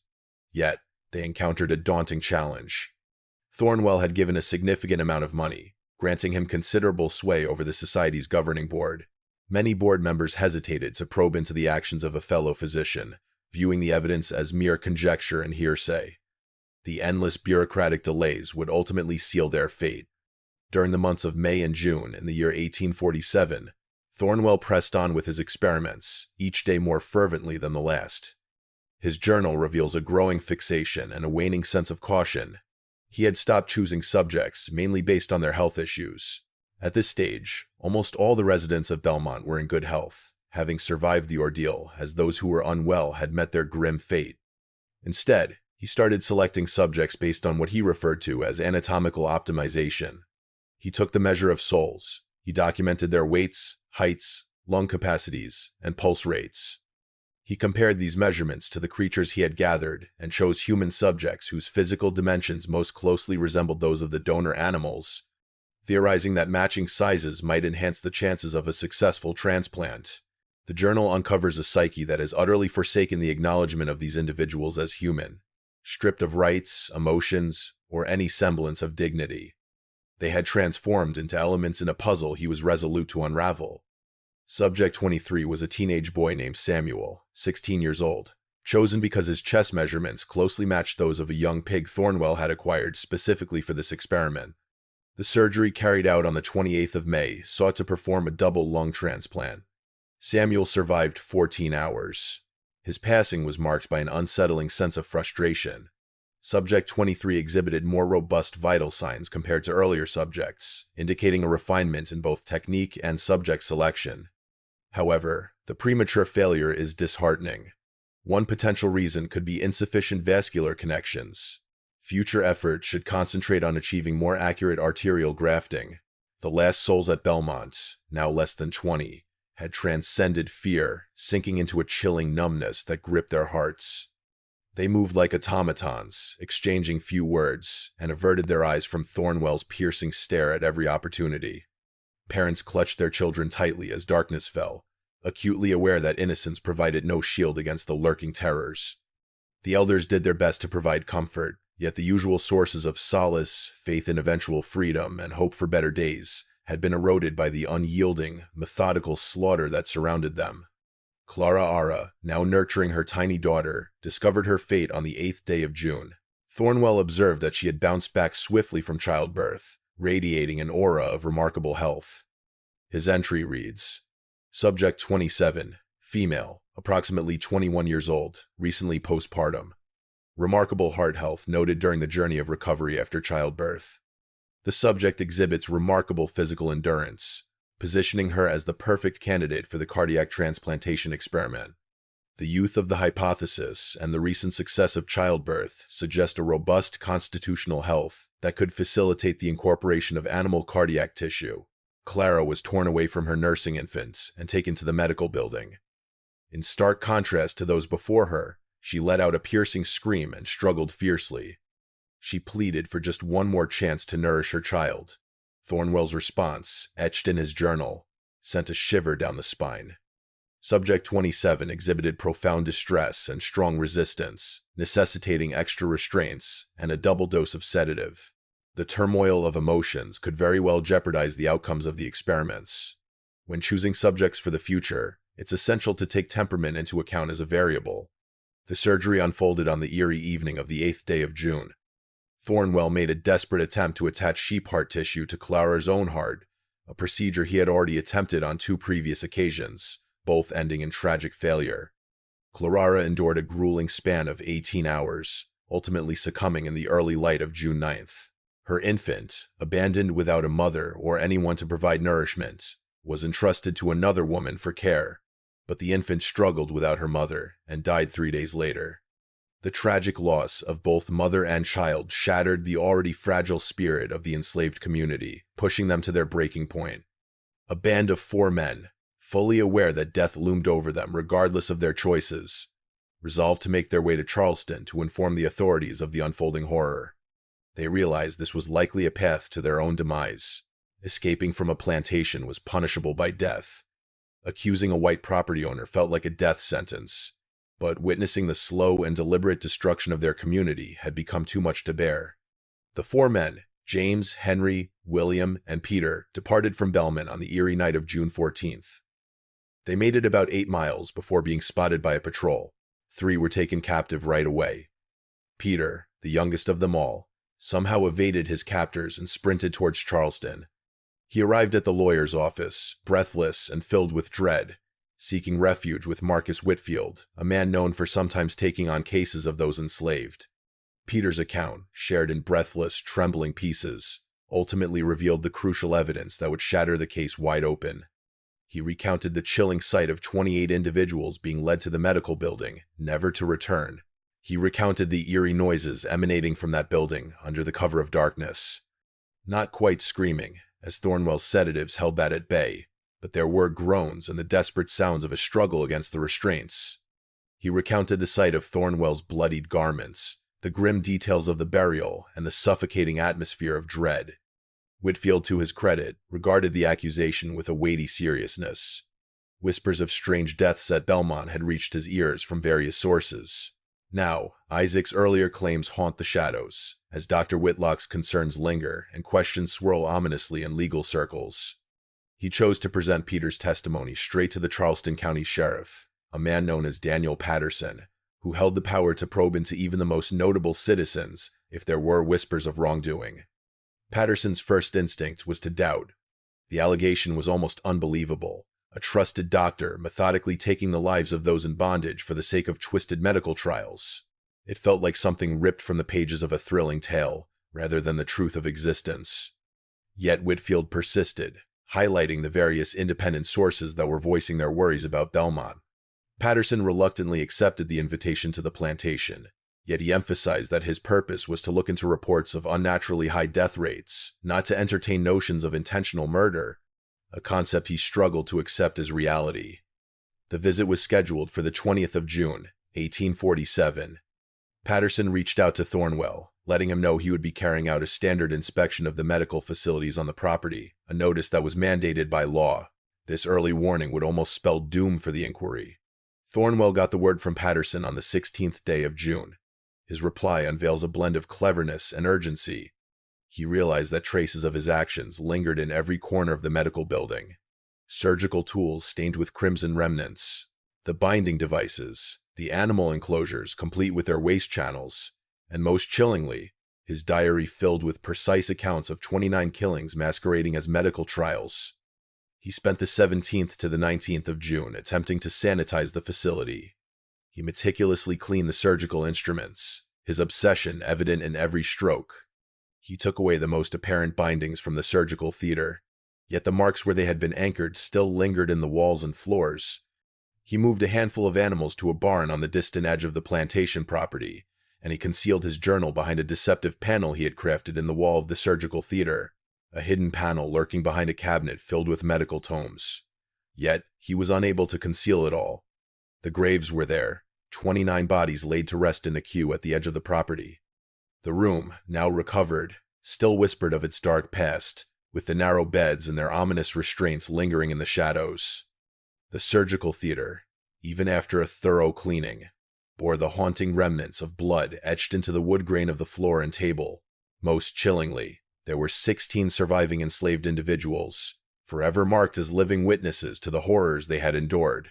[SPEAKER 1] Yet, they encountered a daunting challenge. Thornwell had given a significant amount of money, granting him considerable sway over the society's governing board. Many board members hesitated to probe into the actions of a fellow physician, viewing the evidence as mere conjecture and hearsay. The endless bureaucratic delays would ultimately seal their fate. During the months of May and June in the year 1847, Thornwell pressed on with his experiments, each day more fervently than the last. His journal reveals a growing fixation and a waning sense of caution. He had stopped choosing subjects mainly based on their health issues. At this stage, almost all the residents of Belmont were in good health, having survived the ordeal as those who were unwell had met their grim fate. Instead, he started selecting subjects based on what he referred to as anatomical optimization. He took the measure of souls. He documented their weights, heights, lung capacities, and pulse rates. He compared these measurements to the creatures he had gathered and chose human subjects whose physical dimensions most closely resembled those of the donor animals, theorizing that matching sizes might enhance the chances of a successful transplant. The journal uncovers a psyche that has utterly forsaken the acknowledgement of these individuals as human, stripped of rights, emotions, or any semblance of dignity. They had transformed into elements in a puzzle he was resolute to unravel. Subject 23 was a teenage boy named Samuel, 16 years old, chosen because his chest measurements closely matched those of a young pig Thornwell had acquired specifically for this experiment. The surgery carried out on the 28th of May sought to perform a double lung transplant. Samuel survived 14 hours. His passing was marked by an unsettling sense of frustration. Subject 23 exhibited more robust vital signs compared to earlier subjects, indicating a refinement in both technique and subject selection. However, the premature failure is disheartening. One potential reason could be insufficient vascular connections. Future efforts should concentrate on achieving more accurate arterial grafting. The last souls at Belmont, now less than 20, had transcended fear, sinking into a chilling numbness that gripped their hearts. They moved like automatons, exchanging few words, and averted their eyes from Thornwell's piercing stare at every opportunity. Parents clutched their children tightly as darkness fell, acutely aware that innocence provided no shield against the lurking terrors. The elders did their best to provide comfort, yet the usual sources of solace, faith in eventual freedom, and hope for better days had been eroded by the unyielding, methodical slaughter that surrounded them. Clara Ara, now nurturing her tiny daughter, discovered her fate on the 8th day of June. Thornwell observed that she had bounced back swiftly from childbirth, radiating an aura of remarkable health. His entry reads, Subject 27, female, approximately 21 years old, recently postpartum. Remarkable heart health noted during the journey of recovery after childbirth. The subject exhibits remarkable physical endurance, positioning her as the perfect candidate for the cardiac transplantation experiment. The youth of the hypothesis and the recent success of childbirth suggest a robust constitutional health that could facilitate the incorporation of animal cardiac tissue. Clara was torn away from her nursing infant and taken to the medical building. In stark contrast to those before her, she let out a piercing scream and struggled fiercely. She pleaded for just one more chance to nourish her child. Thornwell's response, etched in his journal, sent a shiver down the spine. Subject 27 exhibited profound distress and strong resistance, necessitating extra restraints and a double dose of sedative. The turmoil of emotions could very well jeopardize the outcomes of the experiments. When choosing subjects for the future, it's essential to take temperament into account as a variable. The surgery unfolded on the eerie evening of the 8th day of June. Thornwell made a desperate attempt to attach sheep heart tissue to Clara's own heart, a procedure he had already attempted on 2 previous occasions, both ending in tragic failure. Clara endured a grueling span of 18 hours, ultimately succumbing in the early light of June 9th. Her infant, abandoned without a mother or anyone to provide nourishment, was entrusted to another woman for care, but the infant struggled without her mother and died 3 days later. The tragic loss of both mother and child shattered the already fragile spirit of the enslaved community, pushing them to their breaking point. A band of 4 men, fully aware that death loomed over them regardless of their choices, resolved to make their way to Charleston to inform the authorities of the unfolding horror. They realized this was likely a path to their own demise. Escaping from a plantation was punishable by death. Accusing a white property owner felt like a death sentence, but witnessing the slow and deliberate destruction of their community had become too much to bear. The 4 men, James, Henry, William, and Peter, departed from Belmont on the eerie night of June 14th. They made it about 8 miles before being spotted by a patrol. 3 were taken captive right away. Peter, the youngest of them all, somehow evaded his captors and sprinted towards Charleston. He arrived at the lawyer's office, breathless and filled with dread, seeking refuge with Marcus Whitfield, a man known for sometimes taking on cases of those enslaved. Peter's account, shared in breathless, trembling pieces, ultimately revealed the crucial evidence that would shatter the case wide open. He recounted the chilling sight of 28 individuals being led to the medical building, never to return. He recounted the eerie noises emanating from that building under the cover of darkness. Not quite screaming, as Thornwell's sedatives held that at bay, but there were groans and the desperate sounds of a struggle against the restraints. He recounted the sight of Thornwell's bloodied garments, the grim details of the burial, and the suffocating atmosphere of dread. Whitfield, to his credit, regarded the accusation with a weighty seriousness. Whispers of strange deaths at Belmont had reached his ears from various sources. Now, Isaac's earlier claims haunt the shadows, as Dr. Whitlock's concerns linger and questions swirl ominously in legal circles. He chose to present Peter's testimony straight to the Charleston County Sheriff, a man known as Daniel Patterson, who held the power to probe into even the most notable citizens if there were whispers of wrongdoing. Patterson's first instinct was to doubt. The allegation was almost unbelievable. A trusted doctor methodically taking the lives of those in bondage for the sake of twisted medical trials. It felt like something ripped from the pages of a thrilling tale, rather than the truth of existence. Yet Whitfield persisted, highlighting the various independent sources that were voicing their worries about Belmont. Patterson reluctantly accepted the invitation to the plantation, yet he emphasized that his purpose was to look into reports of unnaturally high death rates, not to entertain notions of intentional murder, a concept he struggled to accept as reality. The visit was scheduled for the 20th of June, 1847. Patterson reached out to Thornwell, letting him know he would be carrying out a standard inspection of the medical facilities on the property, a notice that was mandated by law. This early warning would almost spell doom for the inquiry. Thornwell got the word from Patterson on the 16th day of June. His reply unveils a blend of cleverness and urgency. He realized that traces of his actions lingered in every corner of the medical building. Surgical tools stained with crimson remnants, the binding devices, the animal enclosures complete with their waste channels, and most chillingly, his diary filled with precise accounts of 29 killings masquerading as medical trials. He spent the 17th to the 19th of June attempting to sanitize the facility. He meticulously cleaned the surgical instruments, his obsession evident in every stroke. He took away the most apparent bindings from the surgical theater, yet the marks where they had been anchored still lingered in the walls and floors. He moved a handful of animals to a barn on the distant edge of the plantation property, and he concealed his journal behind a deceptive panel he had crafted in the wall of the surgical theater, a hidden panel lurking behind a cabinet filled with medical tomes. Yet, he was unable to conceal it all. The graves were there, 29 bodies laid to rest in a queue at the edge of the property. The room, now recovered, still whispered of its dark past, with the narrow beds and their ominous restraints lingering in the shadows. The surgical theater, even after a thorough cleaning, bore the haunting remnants of blood etched into the wood grain of the floor and table. Most chillingly, there were 16 surviving enslaved individuals, forever marked as living witnesses to the horrors they had endured.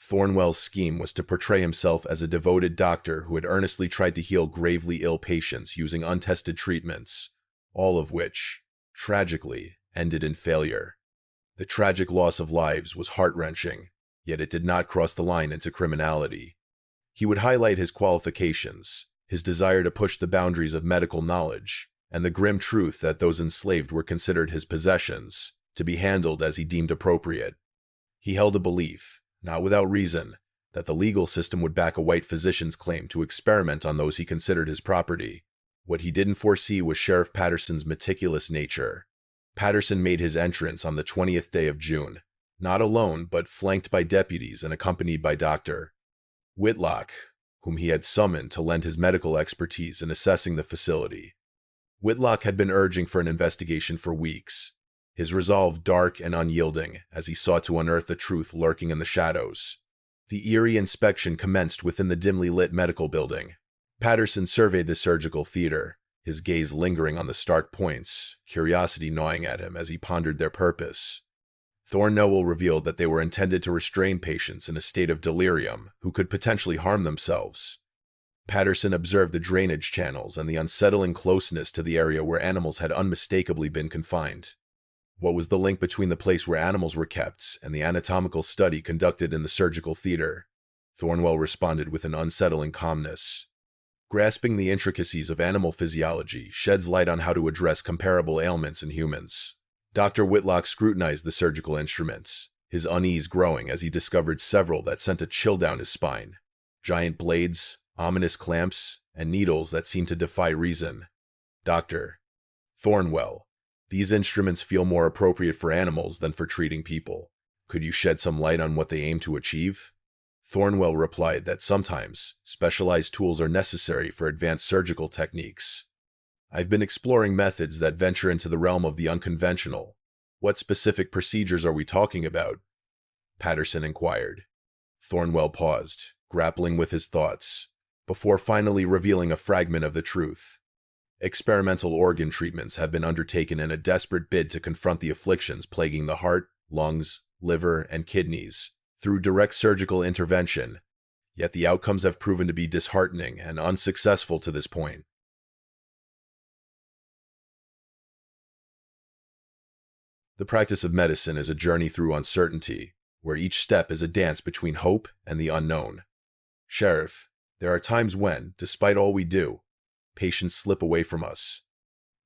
[SPEAKER 1] Thornwell's scheme was to portray himself as a devoted doctor who had earnestly tried to heal gravely ill patients using untested treatments, all of which, tragically, ended in failure. The tragic loss of lives was heart-wrenching, yet it did not cross the line into criminality. He would highlight his qualifications, his desire to push the boundaries of medical knowledge, and the grim truth that those enslaved were considered his possessions, to be handled as he deemed appropriate. He held a belief, not without reason, that the legal system would back a white physician's claim to experiment on those he considered his property. What he didn't foresee was Sheriff Patterson's meticulous nature. Patterson made his entrance on the 20th day of June, not alone but flanked by deputies and accompanied by Dr. Whitlock, whom he had summoned to lend his medical expertise in assessing the facility. Whitlock had been urging for an investigation for weeks, his resolve dark and unyielding as he sought to unearth the truth lurking in the shadows. The eerie inspection commenced within the dimly lit medical building. Patterson surveyed the surgical theater, his gaze lingering on the stark points, curiosity gnawing at him as he pondered their purpose. Thornwell revealed that they were intended to restrain patients in a state of delirium who could potentially harm themselves. Patterson observed the drainage channels and the unsettling closeness to the area where animals had unmistakably been confined. What was the link between the place where animals were kept and the anatomical study conducted in the surgical theater? Thornwell responded with an unsettling calmness. Grasping the intricacies of animal physiology sheds light on how to address comparable ailments in humans. Dr. Whitlock scrutinized the surgical instruments, his unease growing as he discovered several that sent a chill down his spine. Giant blades, ominous clamps, and needles that seemed to defy reason. Dr. Thornwell, these instruments feel more appropriate for animals than for treating people. Could you shed some light on what they aim to achieve? Thornwell replied that sometimes specialized tools are necessary for advanced surgical techniques. I've been exploring methods that venture into the realm of the unconventional. What specific procedures are we talking about? Patterson inquired. Thornwell paused, grappling with his thoughts, before finally revealing a fragment of the truth. Experimental organ treatments have been undertaken in a desperate bid to confront the afflictions plaguing the heart, lungs, liver, and kidneys, through direct surgical intervention, yet the outcomes have proven to be disheartening and unsuccessful to this point. The practice of medicine is a journey through uncertainty, where each step is a dance between hope and the unknown. Sheriff, there are times when, despite all we do, patients slip away from us.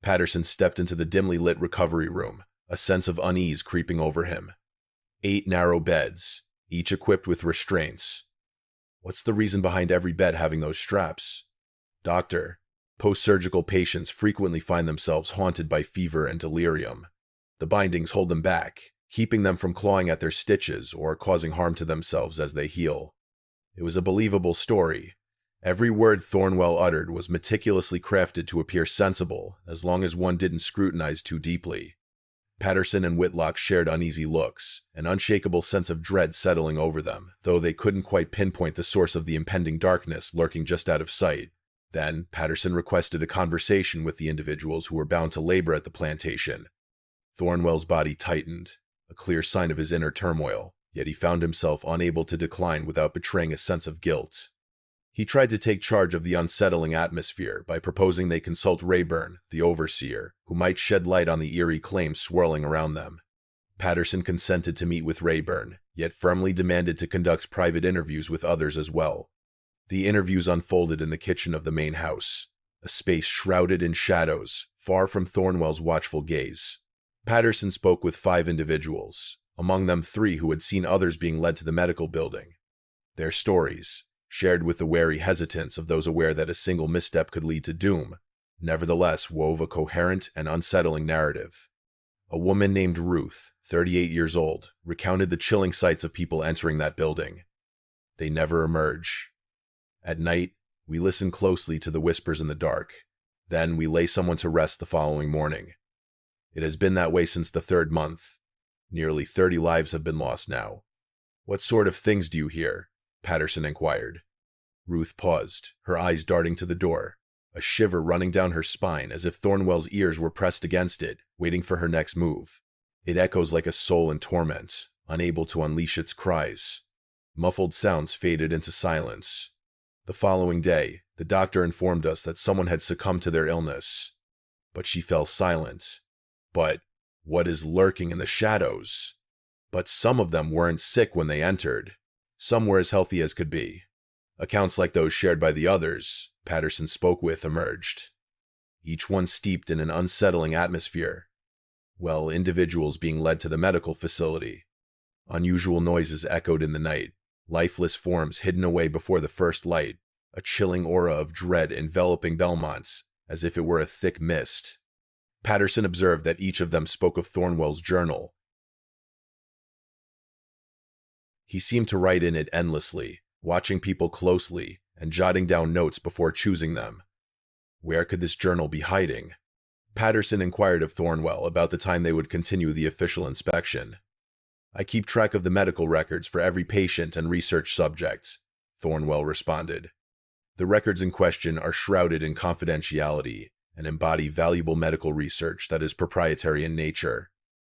[SPEAKER 1] Patterson stepped into the dimly lit recovery room, a sense of unease creeping over him. 8 narrow beds, each equipped with restraints. What's the reason behind every bed having those straps? Doctor, post-surgical patients frequently find themselves haunted by fever and delirium. The bindings hold them back, keeping them from clawing at their stitches or causing harm to themselves as they heal. It was a believable story. Every word Thornwell uttered was meticulously crafted to appear sensible, as long as one didn't scrutinize too deeply. Patterson and Whitlock shared uneasy looks, an unshakable sense of dread settling over them, though they couldn't quite pinpoint the source of the impending darkness lurking just out of sight. Then, Patterson requested a conversation with the individuals who were bound to labor at the plantation. Thornwell's body tightened, a clear sign of his inner turmoil, yet he found himself unable to decline without betraying a sense of guilt. He tried to take charge of the unsettling atmosphere by proposing they consult Rayburn, the overseer, who might shed light on the eerie claims swirling around them. Patterson consented to meet with Rayburn, yet firmly demanded to conduct private interviews with others as well. The interviews unfolded in the kitchen of the main house, a space shrouded in shadows, far from Thornwell's watchful gaze. Patterson spoke with 5 individuals, among them 3 who had seen others being led to the medical building. Their stories, shared with the wary hesitance of those aware that a single misstep could lead to doom, nevertheless wove a coherent and unsettling narrative. A woman named Ruth, 38 years old, recounted the chilling sights of people entering that building. They never emerge. At night, we listen closely to the whispers in the dark. Then we lay someone to rest the following morning. It has been that way since the third month. Nearly 30 lives have been lost now. What sort of things do you hear? Patterson inquired. Ruth paused, her eyes darting to the door, a shiver running down her spine as if Thornwell's ears were pressed against it, waiting for her next move. It echoes like a soul in torment, unable to unleash its cries. Muffled sounds faded into silence. The following day, the doctor informed us that someone had succumbed to their illness. But she fell silent. But what is lurking in the shadows? But some of them weren't sick when they entered. Some were as healthy as could be. Accounts like those shared by the others Patterson spoke with emerged. Each one steeped in an unsettling atmosphere. Well, individuals being led to the medical facility. Unusual noises echoed in the night, lifeless forms hidden away before the first light, a chilling aura of dread enveloping Belmont, as if it were a thick mist. Patterson observed that each of them spoke of Thornwell's journal. He seemed to write in it endlessly, watching people closely and jotting down notes before choosing them. Where could this journal be hiding? Patterson inquired of Thornwell about the time they would continue the official inspection. I keep track of the medical records for every patient and research subject, Thornwell responded. The records in question are shrouded in confidentiality and embody valuable medical research that is proprietary in nature.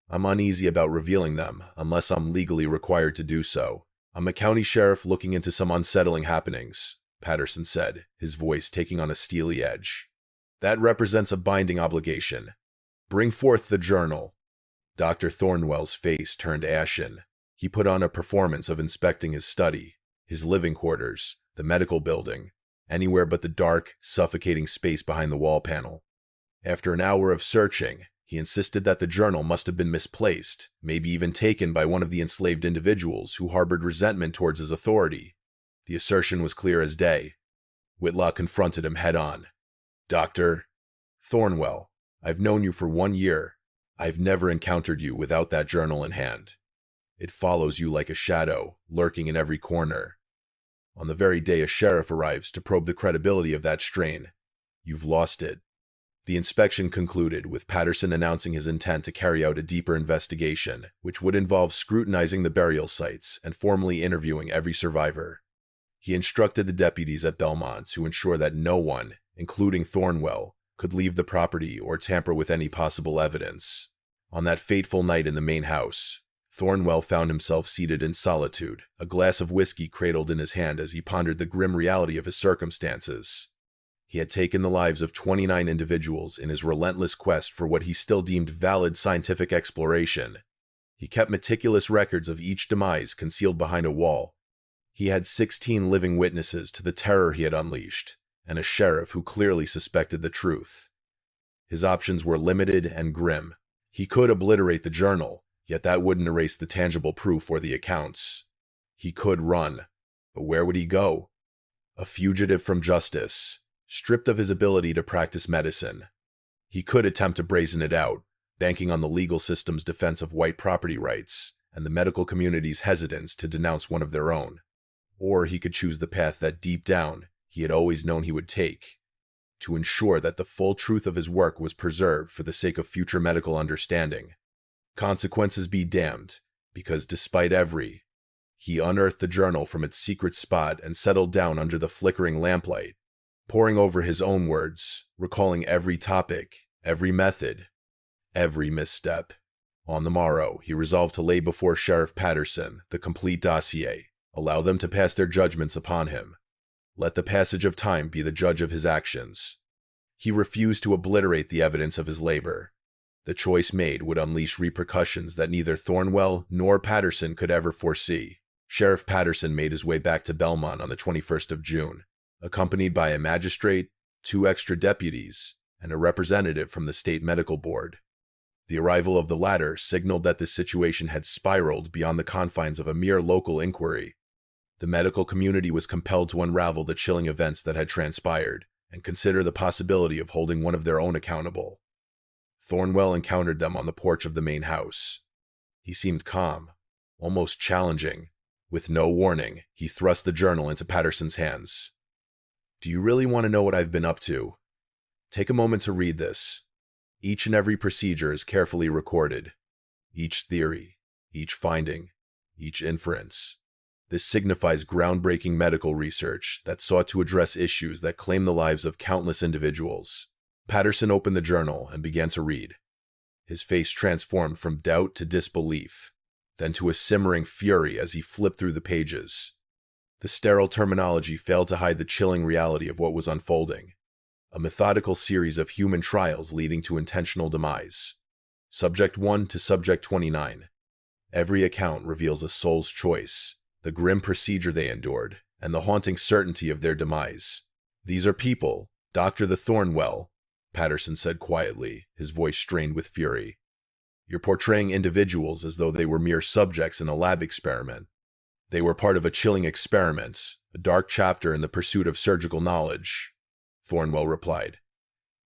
[SPEAKER 1] I'm uneasy about revealing them unless I'm legally required to do so. I'm a county sheriff looking into some unsettling happenings, Patterson said, his voice taking on a steely edge. That represents a binding obligation. Bring forth the journal. Dr. Thornwell's face turned ashen. He put on a performance of inspecting his study, his living quarters, the medical building, anywhere but the dark, suffocating space behind the wall panel. After an hour of searching, he insisted that the journal must have been misplaced, maybe even taken by one of the enslaved individuals who harbored resentment towards his authority. The assertion was clear as day. Whitlock confronted him head-on. Dr. Thornwell, I've known you for 1 year. I've never encountered you without that journal in hand. It follows you like a shadow, lurking in every corner. On the very day a sheriff arrives to probe the credibility of that strain, you've lost it. The inspection concluded with Patterson announcing his intent to carry out a deeper investigation, which would involve scrutinizing the burial sites and formally interviewing every survivor. He instructed the deputies at Belmont to ensure that no one, including Thornwell, could leave the property or tamper with any possible evidence. On that fateful night in the main house, Thornwell found himself seated in solitude, a glass of whiskey cradled in his hand as he pondered the grim reality of his circumstances. He had taken the lives of 29 individuals in his relentless quest for what he still deemed valid scientific exploration. He kept meticulous records of each demise concealed behind a wall. He had 16 living witnesses to the terror he had unleashed, and a sheriff who clearly suspected the truth. His options were limited and grim. He could obliterate the journal, yet that wouldn't erase the tangible proof or the accounts. He could run, but where would he go? A fugitive from justice, stripped of his ability to practice medicine. He could attempt to brazen it out, banking on the legal system's defense of white property rights and the medical community's hesitance to denounce one of their own. Or he could choose the path that deep down he had always known he would take, to ensure that the full truth of his work was preserved for the sake of future medical understanding. Consequences be damned, because despite he unearthed the journal from its secret spot and settled down under the flickering lamplight, poring over his own words, recalling every topic, every method, every misstep. On the morrow, he resolved to lay before Sheriff Patterson the complete dossier, allow them to pass their judgments upon him. Let the passage of time be the judge of his actions. He refused to obliterate the evidence of his labor. The choice made would unleash repercussions that neither Thornwell nor Patterson could ever foresee. Sheriff Patterson made his way back to Belmont on the 21st of June, accompanied by a magistrate, 2 extra deputies, and a representative from the state medical board. The arrival of the latter signaled that this situation had spiraled beyond the confines of a mere local inquiry. The medical community was compelled to unravel the chilling events that had transpired and consider the possibility of holding one of their own accountable. Thornwell encountered them on the porch of the main house. He seemed calm, almost challenging. With no warning, he thrust the journal into Patterson's hands. Do you really want to know what I've been up to? Take a moment to read this. Each and every procedure is carefully recorded. Each theory, each finding, each inference. This signifies groundbreaking medical research that sought to address issues that claim the lives of countless individuals. Patterson opened the journal and began to read. His face transformed from doubt to disbelief, then to a simmering fury as he flipped through the pages. The sterile terminology failed to hide the chilling reality of what was unfolding. A methodical series of human trials leading to intentional demise. Subject 1 to Subject 29. Every account reveals a soul's choice, the grim procedure they endured, and the haunting certainty of their demise. These are people, Dr. Thornwell, Patterson said quietly, his voice strained with fury. You're portraying individuals as though they were mere subjects in a lab experiment. They were part of a chilling experiment, a dark chapter in the pursuit of surgical knowledge, Thornwell replied.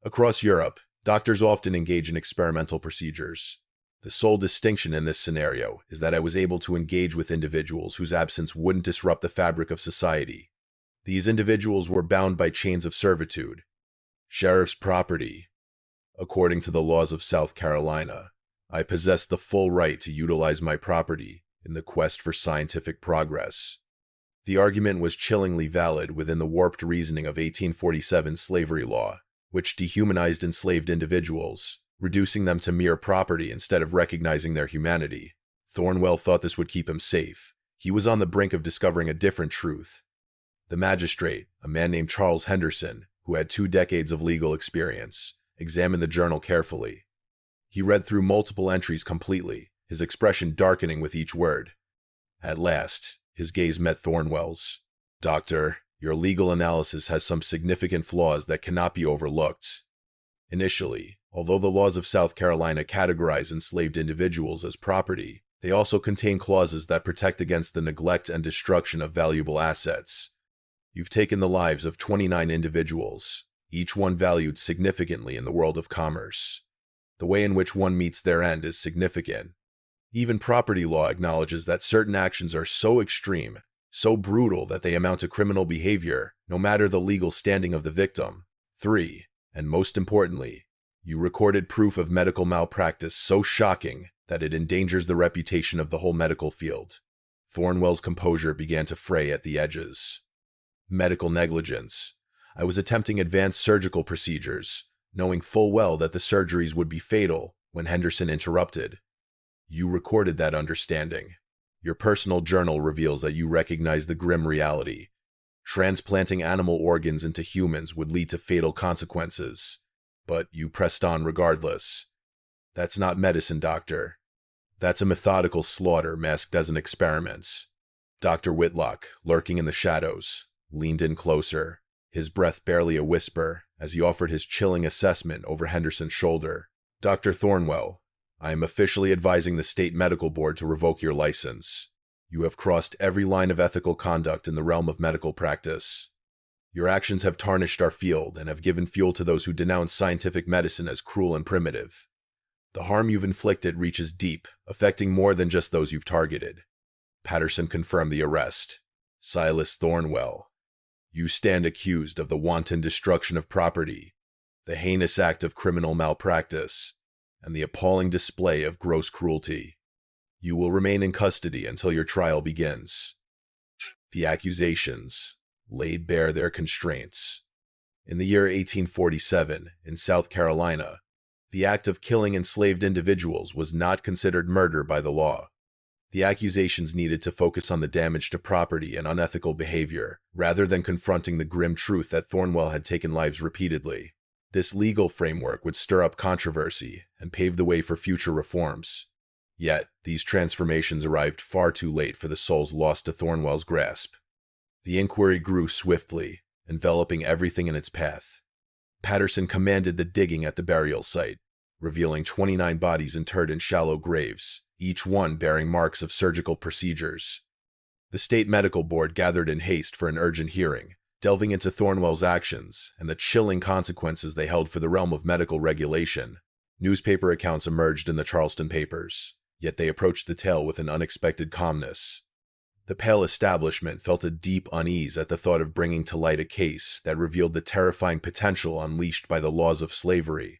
[SPEAKER 1] Across Europe, doctors often engage in experimental procedures. The sole distinction in this scenario is that I was able to engage with individuals whose absence wouldn't disrupt the fabric of society. These individuals were bound by chains of servitude. Sheriff's property. According to the laws of South Carolina, I possessed the full right to utilize my property in the quest for scientific progress. The argument was chillingly valid within the warped reasoning of 1847 slavery law, which dehumanized enslaved individuals, reducing them to mere property instead of recognizing their humanity. Thornwell thought this would keep him safe. He was on the brink of discovering a different truth. The magistrate, a man named Charles Henderson, who had 2 decades of legal experience, examined the journal carefully. He read through multiple entries completely, his expression darkening with each word. At last, his gaze met Thornwell's. Doctor, your legal analysis has some significant flaws that cannot be overlooked. Initially, although the laws of South Carolina categorize enslaved individuals as property, they also contain clauses that protect against the neglect and destruction of valuable assets. You've taken the lives of 29 individuals, each one valued significantly in the world of commerce. The way in which one meets their end is significant. Even property law acknowledges that certain actions are so extreme, so brutal that they amount to criminal behavior, no matter the legal standing of the victim. 3. And most importantly, you recorded proof of medical malpractice so shocking that it endangers the reputation of the whole medical field. Thornwell's composure began to fray at the edges. Medical negligence. I was attempting advanced surgical procedures, knowing full well that the surgeries would be fatal, when Henderson interrupted. You recorded that understanding. Your personal journal reveals that you recognize the grim reality. Transplanting animal organs into humans would lead to fatal consequences. But you pressed on regardless. That's not medicine, doctor. That's a methodical slaughter masked as an experiment. Dr. Whitlock, lurking in the shadows, leaned in closer, his breath barely a whisper, as he offered his chilling assessment over Henderson's shoulder. Dr. Thornwell, I am officially advising the state medical board to revoke your license. You have crossed every line of ethical conduct in the realm of medical practice. Your actions have tarnished our field and have given fuel to those who denounce scientific medicine as cruel and primitive. The harm you've inflicted reaches deep, affecting more than just those you've targeted. Patterson confirmed the arrest. Silus Thornwell, you stand accused of the wanton destruction of property, the heinous act of criminal malpractice, and the appalling display of gross cruelty. You will remain in custody until your trial begins. The accusations laid bare their constraints. In the year 1847, in South Carolina, the act of killing enslaved individuals was not considered murder by the law. The accusations needed to focus on the damage to property and unethical behavior, rather than confronting the grim truth that Thornwell had taken lives repeatedly. This legal framework would stir up controversy and pave the way for future reforms. Yet, these transformations arrived far too late for the souls lost to Thornwell's grasp. The inquiry grew swiftly, enveloping everything in its path. Patterson commanded the digging at the burial site, revealing 29 bodies interred in shallow graves, each one bearing marks of surgical procedures. The state medical board gathered in haste for an urgent hearing, delving into Thornwell's actions and the chilling consequences they held for the realm of medical regulation. Newspaper accounts emerged in the Charleston papers, yet they approached the tale with an unexpected calmness. The pale establishment felt a deep unease at the thought of bringing to light a case that revealed the terrifying potential unleashed by the laws of slavery.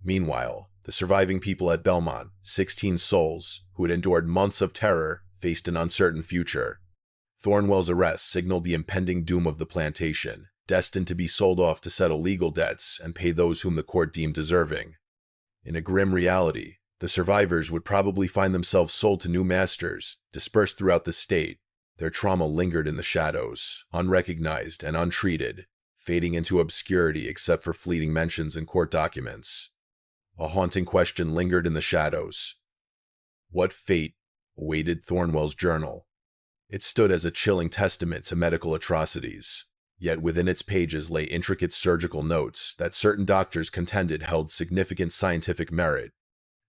[SPEAKER 1] Meanwhile, the surviving people at Belmont, 16 souls, who had endured months of terror, faced an uncertain future. Thornwell's arrest signaled the impending doom of the plantation, destined to be sold off to settle legal debts and pay those whom the court deemed deserving. In a grim reality, the survivors would probably find themselves sold to new masters, dispersed throughout the state. Their trauma lingered in the shadows, unrecognized and untreated, fading into obscurity except for fleeting mentions in court documents. A haunting question lingered in the shadows. What fate awaited Thornwell's journal? It stood as a chilling testament to medical atrocities, yet within its pages lay intricate surgical notes that certain doctors contended held significant scientific merit.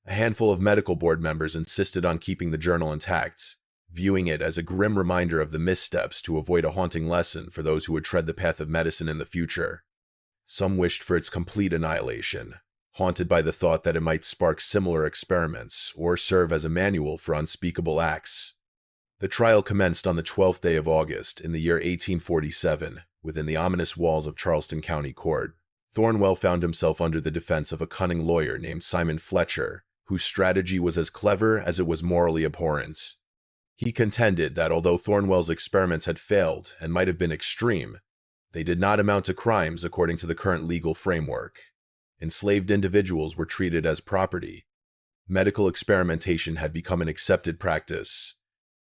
[SPEAKER 1] A handful of medical board members insisted on keeping the journal intact, viewing it as a grim reminder of the missteps to avoid a haunting lesson for those who would tread the path of medicine in the future. Some wished for its complete annihilation, haunted by the thought that it might spark similar experiments or serve as a manual for unspeakable acts. The trial commenced on the 12th day of August in the year 1847, within the ominous walls of Charleston County Court. Thornwell found himself under the defense of a cunning lawyer named Simon Fletcher, whose strategy was as clever as it was morally abhorrent. He contended that although Thornwell's experiments had failed and might have been extreme, they did not amount to crimes according to the current legal framework. Enslaved individuals were treated as property. Medical experimentation had become an accepted practice,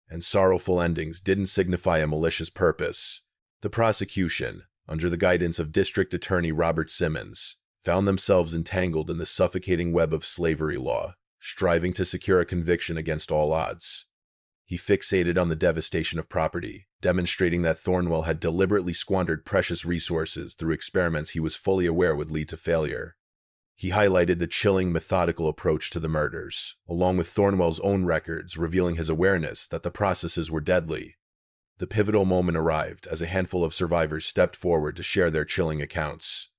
[SPEAKER 1] and sorrowful endings didn't signify a malicious purpose. The prosecution, under the guidance of District Attorney Robert Simmons, found themselves entangled in the suffocating web of slavery law, striving to secure a conviction against all odds. He fixated on the devastation of property, demonstrating that Thornwell had deliberately squandered precious resources through experiments he was fully aware would lead to failure. He highlighted the chilling, methodical approach to the murders, along with Thornwell's own records revealing his awareness that the processes were deadly. The pivotal moment arrived as a handful of survivors stepped forward to share their chilling accounts.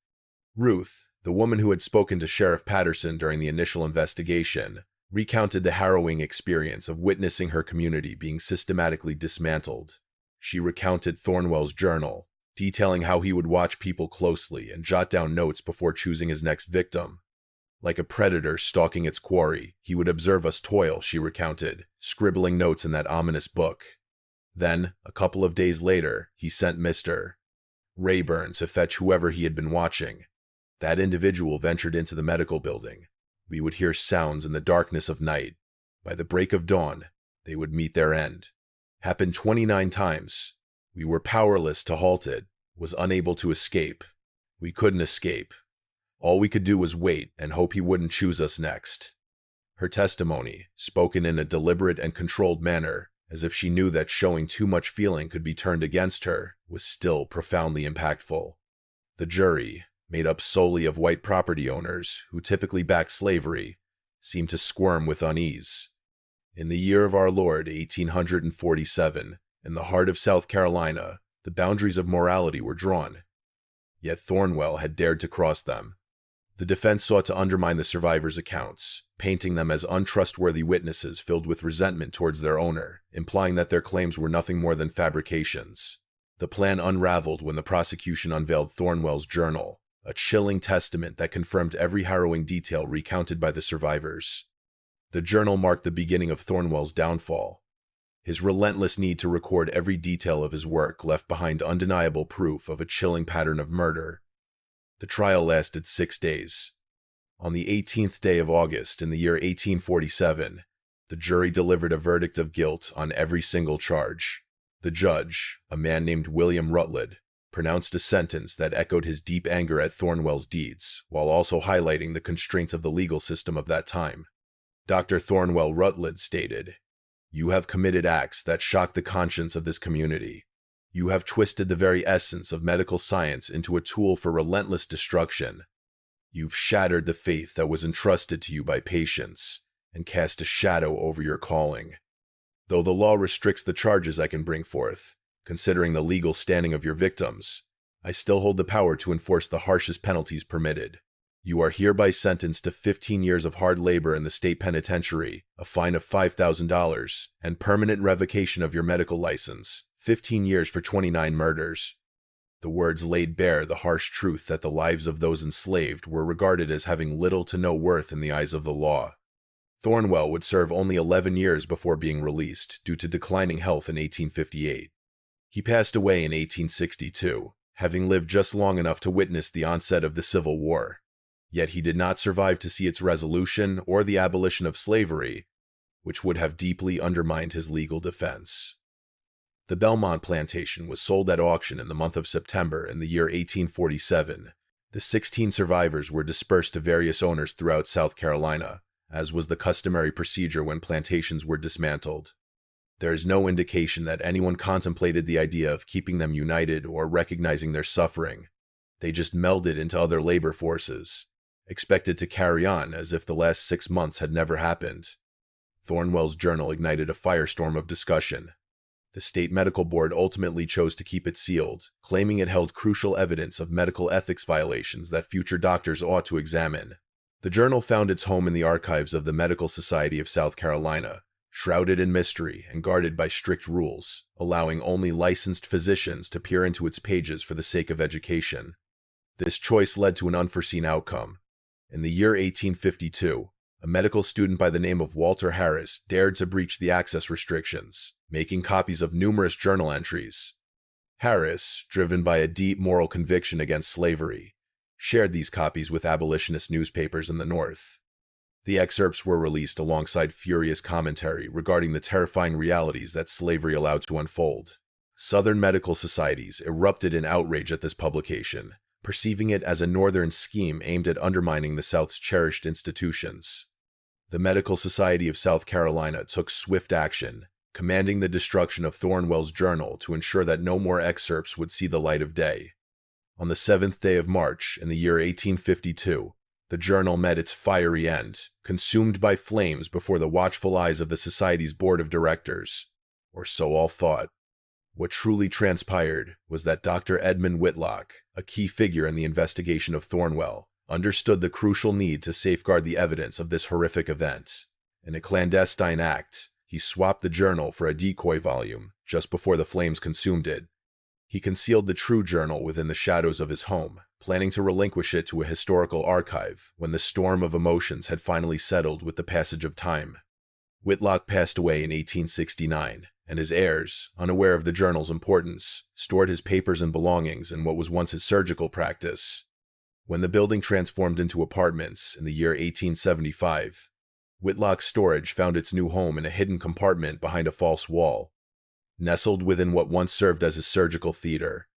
[SPEAKER 1] Ruth, the woman who had spoken to Sheriff Patterson during the initial investigation, recounted the harrowing experience of witnessing her community being systematically dismantled. She recounted Thornwell's journal, detailing how he would watch people closely and jot down notes before choosing his next victim. Like a predator stalking its quarry, he would observe us toil, she recounted, scribbling notes in that ominous book. Then, a couple of days later, he sent Mr. Rayburn to fetch whoever he had been watching. That individual ventured into the medical building. We would hear sounds in the darkness of night. By the break of dawn, they would meet their end. Happened 29 times. We were powerless to halt it, was unable to escape. We couldn't escape. All we could do was wait and hope he wouldn't choose us next. Her testimony, spoken in a deliberate and controlled manner, as if she knew that showing too much feeling could be turned against her, was still profoundly impactful. The jury, made up solely of white property owners who typically backed slavery, seemed to squirm with unease. In the year of our Lord 1847, in the heart of South Carolina, the boundaries of morality were drawn. Yet Thornwell had dared to cross them. The defense sought to undermine the survivors' accounts, painting them as untrustworthy witnesses filled with resentment towards their owner, implying that their claims were nothing more than fabrications. The plan unraveled when the prosecution unveiled Thornwell's journal, a chilling testament that confirmed every harrowing detail recounted by the survivors. The journal marked the beginning of Thornwell's downfall. His relentless need to record every detail of his work left behind undeniable proof of a chilling pattern of murder. The trial lasted 6 days. On the 18th day of August in the year 1847, the jury delivered a verdict of guilt on every single charge. The judge, a man named William Rutledge, pronounced a sentence that echoed his deep anger at Thornwell's deeds, while also highlighting the constraints of the legal system of that time. Dr. Thornwell Rutledge stated, "You have committed acts that shock the conscience of this community. You have twisted the very essence of medical science into a tool for relentless destruction. You've shattered the faith that was entrusted to you by patients, and cast a shadow over your calling. Though the law restricts the charges I can bring forth, considering the legal standing of your victims, I still hold the power to enforce the harshest penalties permitted. You are hereby sentenced to 15 years of hard labor in the state penitentiary, a fine of $5,000, and permanent revocation of your medical license, 15 years for 29 murders." The words laid bare the harsh truth that the lives of those enslaved were regarded as having little to no worth in the eyes of the law. Thornwell would serve only 11 years before being released due to declining health in 1858. He passed away in 1862, having lived just long enough to witness the onset of the Civil War. Yet he did not survive to see its resolution or the abolition of slavery, which would have deeply undermined his legal defense. The Belmont Plantation was sold at auction in the month of September in the year 1847. The 16 survivors were dispersed to various owners throughout South Carolina, as was the customary procedure when plantations were dismantled. There is no indication that anyone contemplated the idea of keeping them united or recognizing their suffering. They just melded into other labor forces, expected to carry on as if the last 6 months had never happened. Thornwell's journal ignited a firestorm of discussion. The state medical board ultimately chose to keep it sealed, claiming it held crucial evidence of medical ethics violations that future doctors ought to examine. The journal found its home in the archives of the Medical Society of South Carolina, shrouded in mystery and guarded by strict rules, allowing only licensed physicians to peer into its pages for the sake of education. This choice led to an unforeseen outcome. In the year 1852, a medical student by the name of Walter Harris dared to breach the access restrictions, making copies of numerous journal entries. Harris, driven by a deep moral conviction against slavery, shared these copies with abolitionist newspapers in the North. The excerpts were released alongside furious commentary regarding the terrifying realities that slavery allowed to unfold. Southern medical societies erupted in outrage at this publication, perceiving it as a Northern scheme aimed at undermining the South's cherished institutions. The Medical Society of South Carolina took swift action, commanding the destruction of Thornwell's journal to ensure that no more excerpts would see the light of day. On the 7th day of March in the year 1852, the journal met its fiery end, consumed by flames before the watchful eyes of the Society's board of directors, or so all thought. What truly transpired was that Dr. Edmund Whitlock, a key figure in the investigation of Thornwell, understood the crucial need to safeguard the evidence of this horrific event. In a clandestine act, he swapped the journal for a decoy volume just before the flames consumed it. He concealed the true journal within the shadows of his home, planning to relinquish it to a historical archive when the storm of emotions had finally settled with the passage of time. Whitlock passed away in 1869, and his heirs, unaware of the journal's importance, stored his papers and belongings in what was once his surgical practice. When the building transformed into apartments in the year 1875, Whitlock's storage found its new home in a hidden compartment behind a false wall. Nestled within what once served as his surgical theater,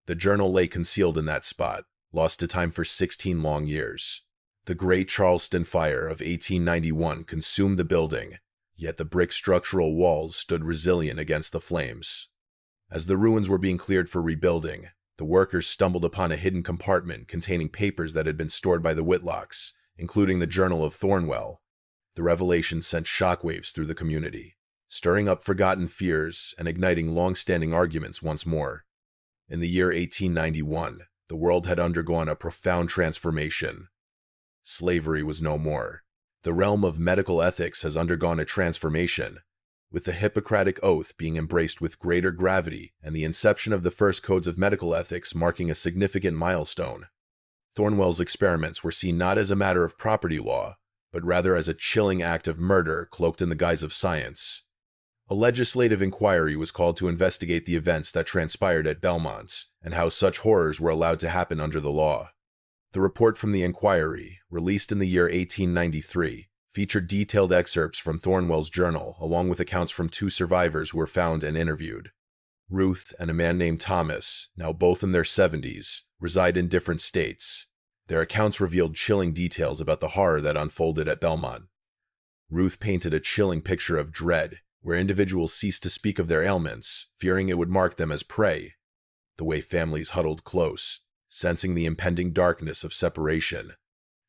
[SPEAKER 1] the journal lay concealed in that spot, lost to time for 16 long years. The Great Charleston Fire of 1891 consumed the building, yet the brick structural walls stood resilient against the flames. As the ruins were being cleared for rebuilding, the workers stumbled upon a hidden compartment containing papers that had been stored by the Whitlocks, including the Journal of Thornwell. The revelation sent shockwaves through the community, stirring up forgotten fears and igniting long-standing arguments once more. In the year 1891, the world had undergone a profound transformation. Slavery was no more. The realm of medical ethics has undergone a transformation, with the Hippocratic Oath being embraced with greater gravity and the inception of the first codes of medical ethics marking a significant milestone. Thornwell's experiments were seen not as a matter of property law, but rather as a chilling act of murder cloaked in the guise of science. A legislative inquiry was called to investigate the events that transpired at Belmont and how such horrors were allowed to happen under the law. The report from the inquiry, released in the year 1893, featured detailed excerpts from Thornwell's journal along with accounts from 2 survivors who were found and interviewed. Ruth and a man named Thomas, now both in their 70s, reside in different states. Their accounts revealed chilling details about the horror that unfolded at Belmont. Ruth painted a chilling picture of dread, where individuals ceased to speak of their ailments, fearing it would mark them as prey. The way families huddled close, sensing the impending darkness of separation.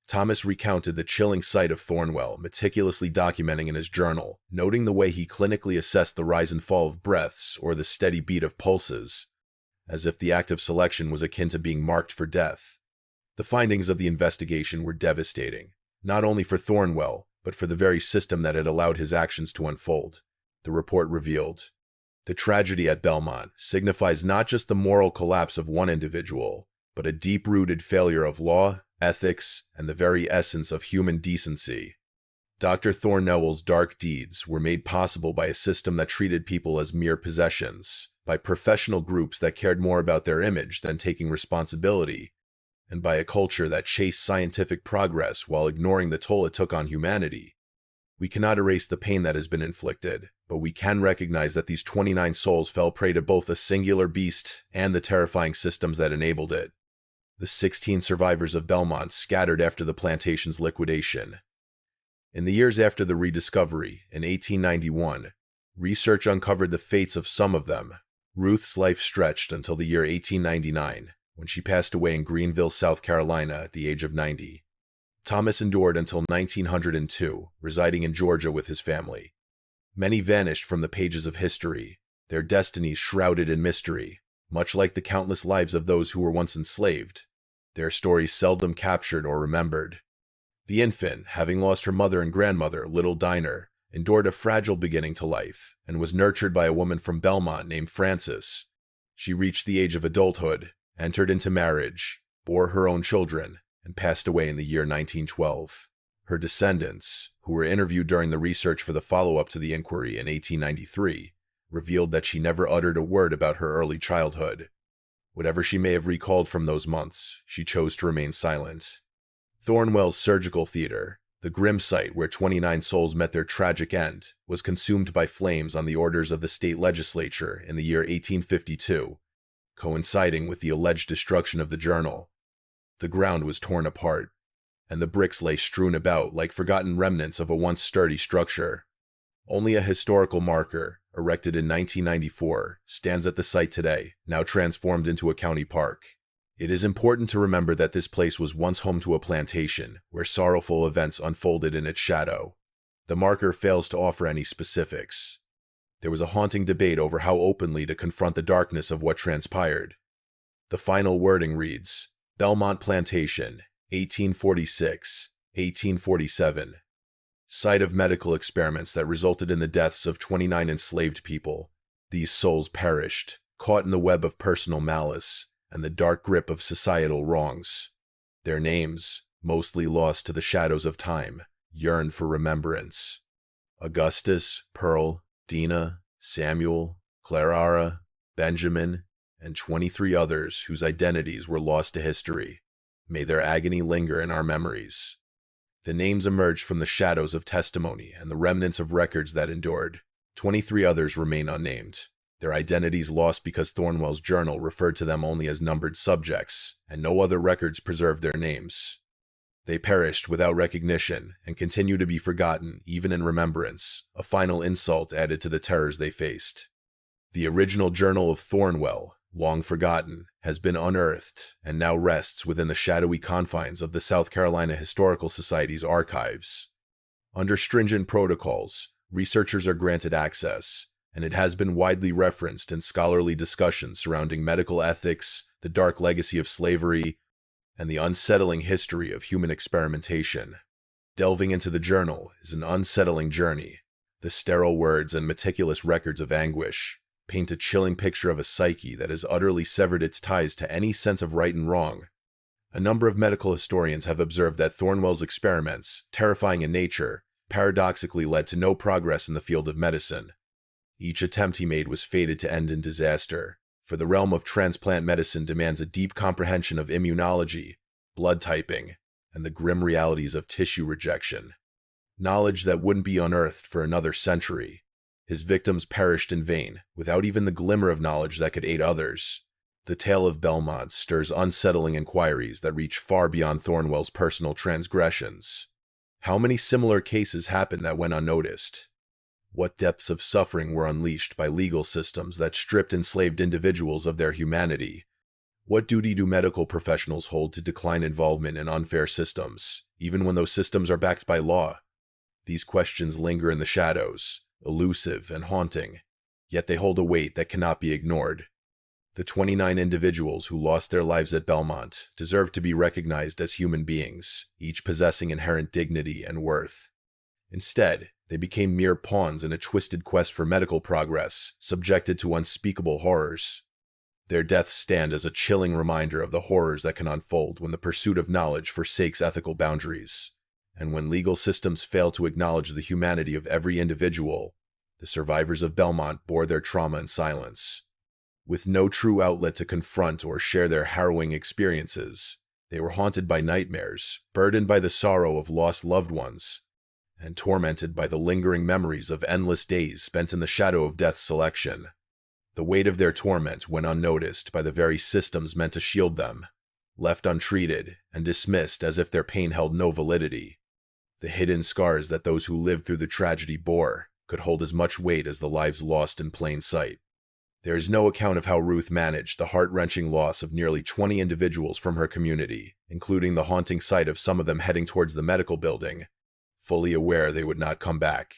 [SPEAKER 1] Thomas recounted the chilling sight of Thornwell, meticulously documenting in his journal, noting the way he clinically assessed the rise and fall of breaths or the steady beat of pulses, as if the act of selection was akin to being marked for death. The findings of the investigation were devastating, not only for Thornwell, but for the very system that had allowed his actions to unfold. The report revealed The tragedy at Belmont signifies not just the moral collapse of one individual, but a deep-rooted failure of law, ethics, and the very essence of human decency. Dr. Thornwell's dark deeds were made possible by a system that treated people as mere possessions, by professional groups that cared more about their image than taking responsibility, and by a culture that chased scientific progress while ignoring the toll it took on humanity. We cannot erase the pain that has been inflicted, but we can recognize that these 29 souls fell prey to both a singular beast and the terrifying systems that enabled it. The 16 survivors of Belmont scattered after the plantation's liquidation. In the years after the rediscovery, in 1891, research uncovered the fates of some of them. Ruth's life stretched until the year 1899, when she passed away in Greenville, South Carolina at the age of 90. Thomas endured until 1902, residing in Georgia with his family. Many vanished from the pages of history, their destinies shrouded in mystery, much like the countless lives of those who were once enslaved. Their stories seldom captured or remembered. The infant, having lost her mother and grandmother, little Dinah, endured a fragile beginning to life, and was nurtured by a woman from Belmont named Frances. She reached the age of adulthood, entered into marriage, bore her own children, and passed away in the year 1912. Her descendants, who were interviewed during the research for the follow-up to the inquiry in 1893, revealed that she never uttered a word about her early childhood. Whatever she may have recalled from those months, she chose to remain silent. Thornwell's surgical theater, the grim site where 29 souls met their tragic end, was consumed by flames on the orders of the state legislature in the year 1852, coinciding with the alleged destruction of the journal. The ground was torn apart, and the bricks lay strewn about like forgotten remnants of a once sturdy structure. Only a historical marker, erected in 1994, stands at the site today, now transformed into a county park. It is important to remember that this place was once home to a plantation, where sorrowful events unfolded in its shadow. The marker fails to offer any specifics. There was a haunting debate over how openly to confront the darkness of what transpired. The final wording reads, Belmont Plantation, 1846, 1847. Site of medical experiments that resulted in the deaths of 29 enslaved people. These souls perished, caught in the web of personal malice and the dark grip of societal wrongs. Their names, mostly lost to the shadows of time, yearn for remembrance. Augustus, Pearl, Dina, Samuel, Clara, Benjamin, and 23 others whose identities were lost to history. May their agony linger in our memories. The names emerged from the shadows of testimony and the remnants of records that endured. 23 others remain unnamed, their identities lost because Thornwell's journal referred to them only as numbered subjects, and no other records preserved their names. They perished without recognition and continue to be forgotten even in remembrance, a final insult added to the terrors they faced. The original journal of Thornwell, long forgotten, has been unearthed and now rests within the shadowy confines of the South Carolina Historical Society's archives. Under stringent protocols, researchers are granted access, and it has been widely referenced in scholarly discussions surrounding medical ethics, the dark legacy of slavery, and the unsettling history of human experimentation. Delving into the journal is an unsettling journey. The sterile words and meticulous records of anguish paint a chilling picture of a psyche that has utterly severed its ties to any sense of right and wrong. A number of medical historians have observed that Thornwell's experiments, terrifying in nature, paradoxically led to no progress in the field of medicine. Each attempt he made was fated to end in disaster, for the realm of transplant medicine demands a deep comprehension of immunology, blood typing, and the grim realities of tissue rejection. Knowledge that wouldn't be unearthed for another century. His victims perished in vain, without even the glimmer of knowledge that could aid others. The tale of Belmont stirs unsettling inquiries that reach far beyond Thornwell's personal transgressions. How many similar cases happened that went unnoticed? What depths of suffering were unleashed by legal systems that stripped enslaved individuals of their humanity? What duty do medical professionals hold to decline involvement in unfair systems, even when those systems are backed by law? These questions linger in the shadows, elusive and haunting, yet they hold a weight that cannot be ignored. The 29 individuals who lost their lives at Belmont deserve to be recognized as human beings, each possessing inherent dignity and worth. Instead, They became mere pawns in a twisted quest for medical progress, subjected to unspeakable horrors. Their deaths stand as a chilling reminder of the horrors that can unfold when the pursuit of knowledge forsakes ethical boundaries. And when legal systems fail to acknowledge the humanity of every individual, the survivors of Belmont bore their trauma in silence. With no true outlet to confront or share their harrowing experiences, they were haunted by nightmares, burdened by the sorrow of lost loved ones, and tormented by the lingering memories of endless days spent in the shadow of death's selection. The weight of their torment went unnoticed by the very systems meant to shield them, left untreated and dismissed as if their pain held no validity. The hidden scars that those who lived through the tragedy bore could hold as much weight as the lives lost in plain sight. There is no account of how Ruth managed the heart-wrenching loss of nearly 20 individuals from her community, including the haunting sight of some of them heading towards the medical building, fully aware they would not come back.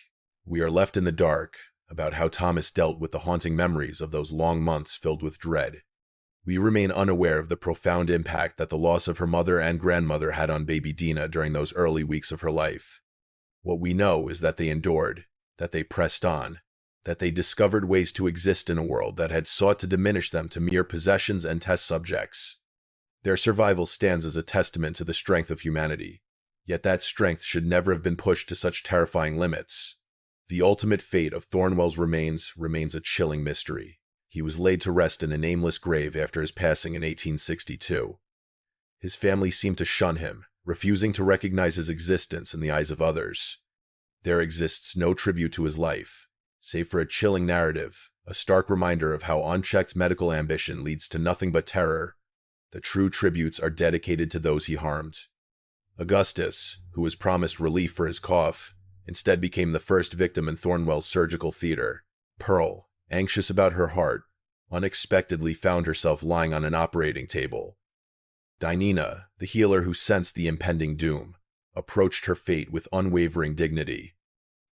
[SPEAKER 1] We are left in the dark about how Thomas dealt with the haunting memories of those long months filled with dread. We remain unaware of the profound impact that the loss of her mother and grandmother had on baby Dina during those early weeks of her life. What we know is that they endured, that they pressed on, that they discovered ways to exist in a world that had sought to diminish them to mere possessions and test subjects. Their survival stands as a testament to the strength of humanity, yet that strength should never have been pushed to such terrifying limits. The ultimate fate of Thornwell's remains a chilling mystery. He was laid to rest in a nameless grave after his passing in 1862. His family seemed to shun him, refusing to recognize his existence in the eyes of others. There exists no tribute to his life, save for a chilling narrative, a stark reminder of how unchecked medical ambition leads to nothing but terror. The true tributes are dedicated to those he harmed. Augustus, who was promised relief for his cough, instead became the first victim in Thornwell's surgical theater. Pearl, anxious about her heart, unexpectedly found herself lying on an operating table. Dinina, the healer who sensed the impending doom, approached her fate with unwavering dignity.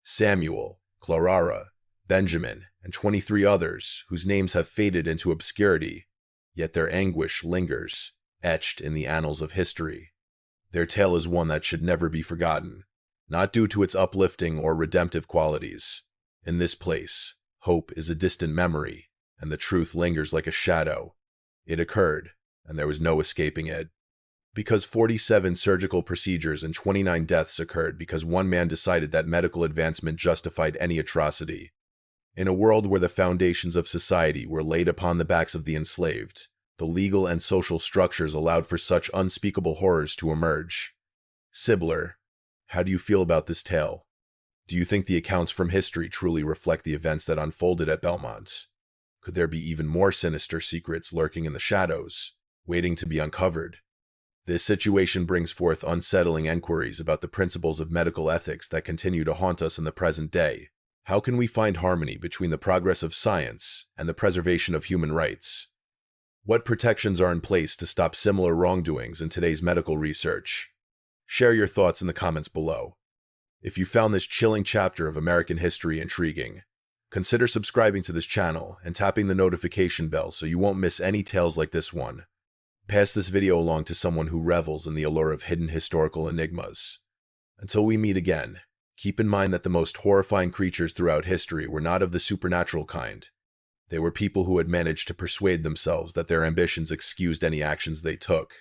[SPEAKER 1] Samuel, Clara, Benjamin, and 23 others, whose names have faded into obscurity, yet their anguish lingers, etched in the annals of history. Their tale is one that should never be forgotten, not due to its uplifting or redemptive qualities. In this place, hope is a distant memory, and the truth lingers like a shadow. It occurred, and there was no escaping it. Because 47 surgical procedures and 29 deaths occurred because one man decided that medical advancement justified any atrocity. In a world where the foundations of society were laid upon the backs of the enslaved, the legal and social structures allowed for such unspeakable horrors to emerge. Sibler, how do you feel about this tale? Do you think the accounts from history truly reflect the events that unfolded at Belmont? Could there be even more sinister secrets lurking in the shadows, waiting to be uncovered? This situation brings forth unsettling inquiries about the principles of medical ethics that continue to haunt us in the present day. How can we find harmony between the progress of science and the preservation of human rights? What protections are in place to stop similar wrongdoings in today's medical research? Share your thoughts in the comments below. If you found this chilling chapter of American history intriguing, consider subscribing to this channel and tapping the notification bell so you won't miss any tales like this one. Pass this video along to someone who revels in the allure of hidden historical enigmas. Until we meet again, keep in mind that the most horrifying creatures throughout history were not of the supernatural kind. They were people who had managed to persuade themselves that their ambitions excused any actions they took.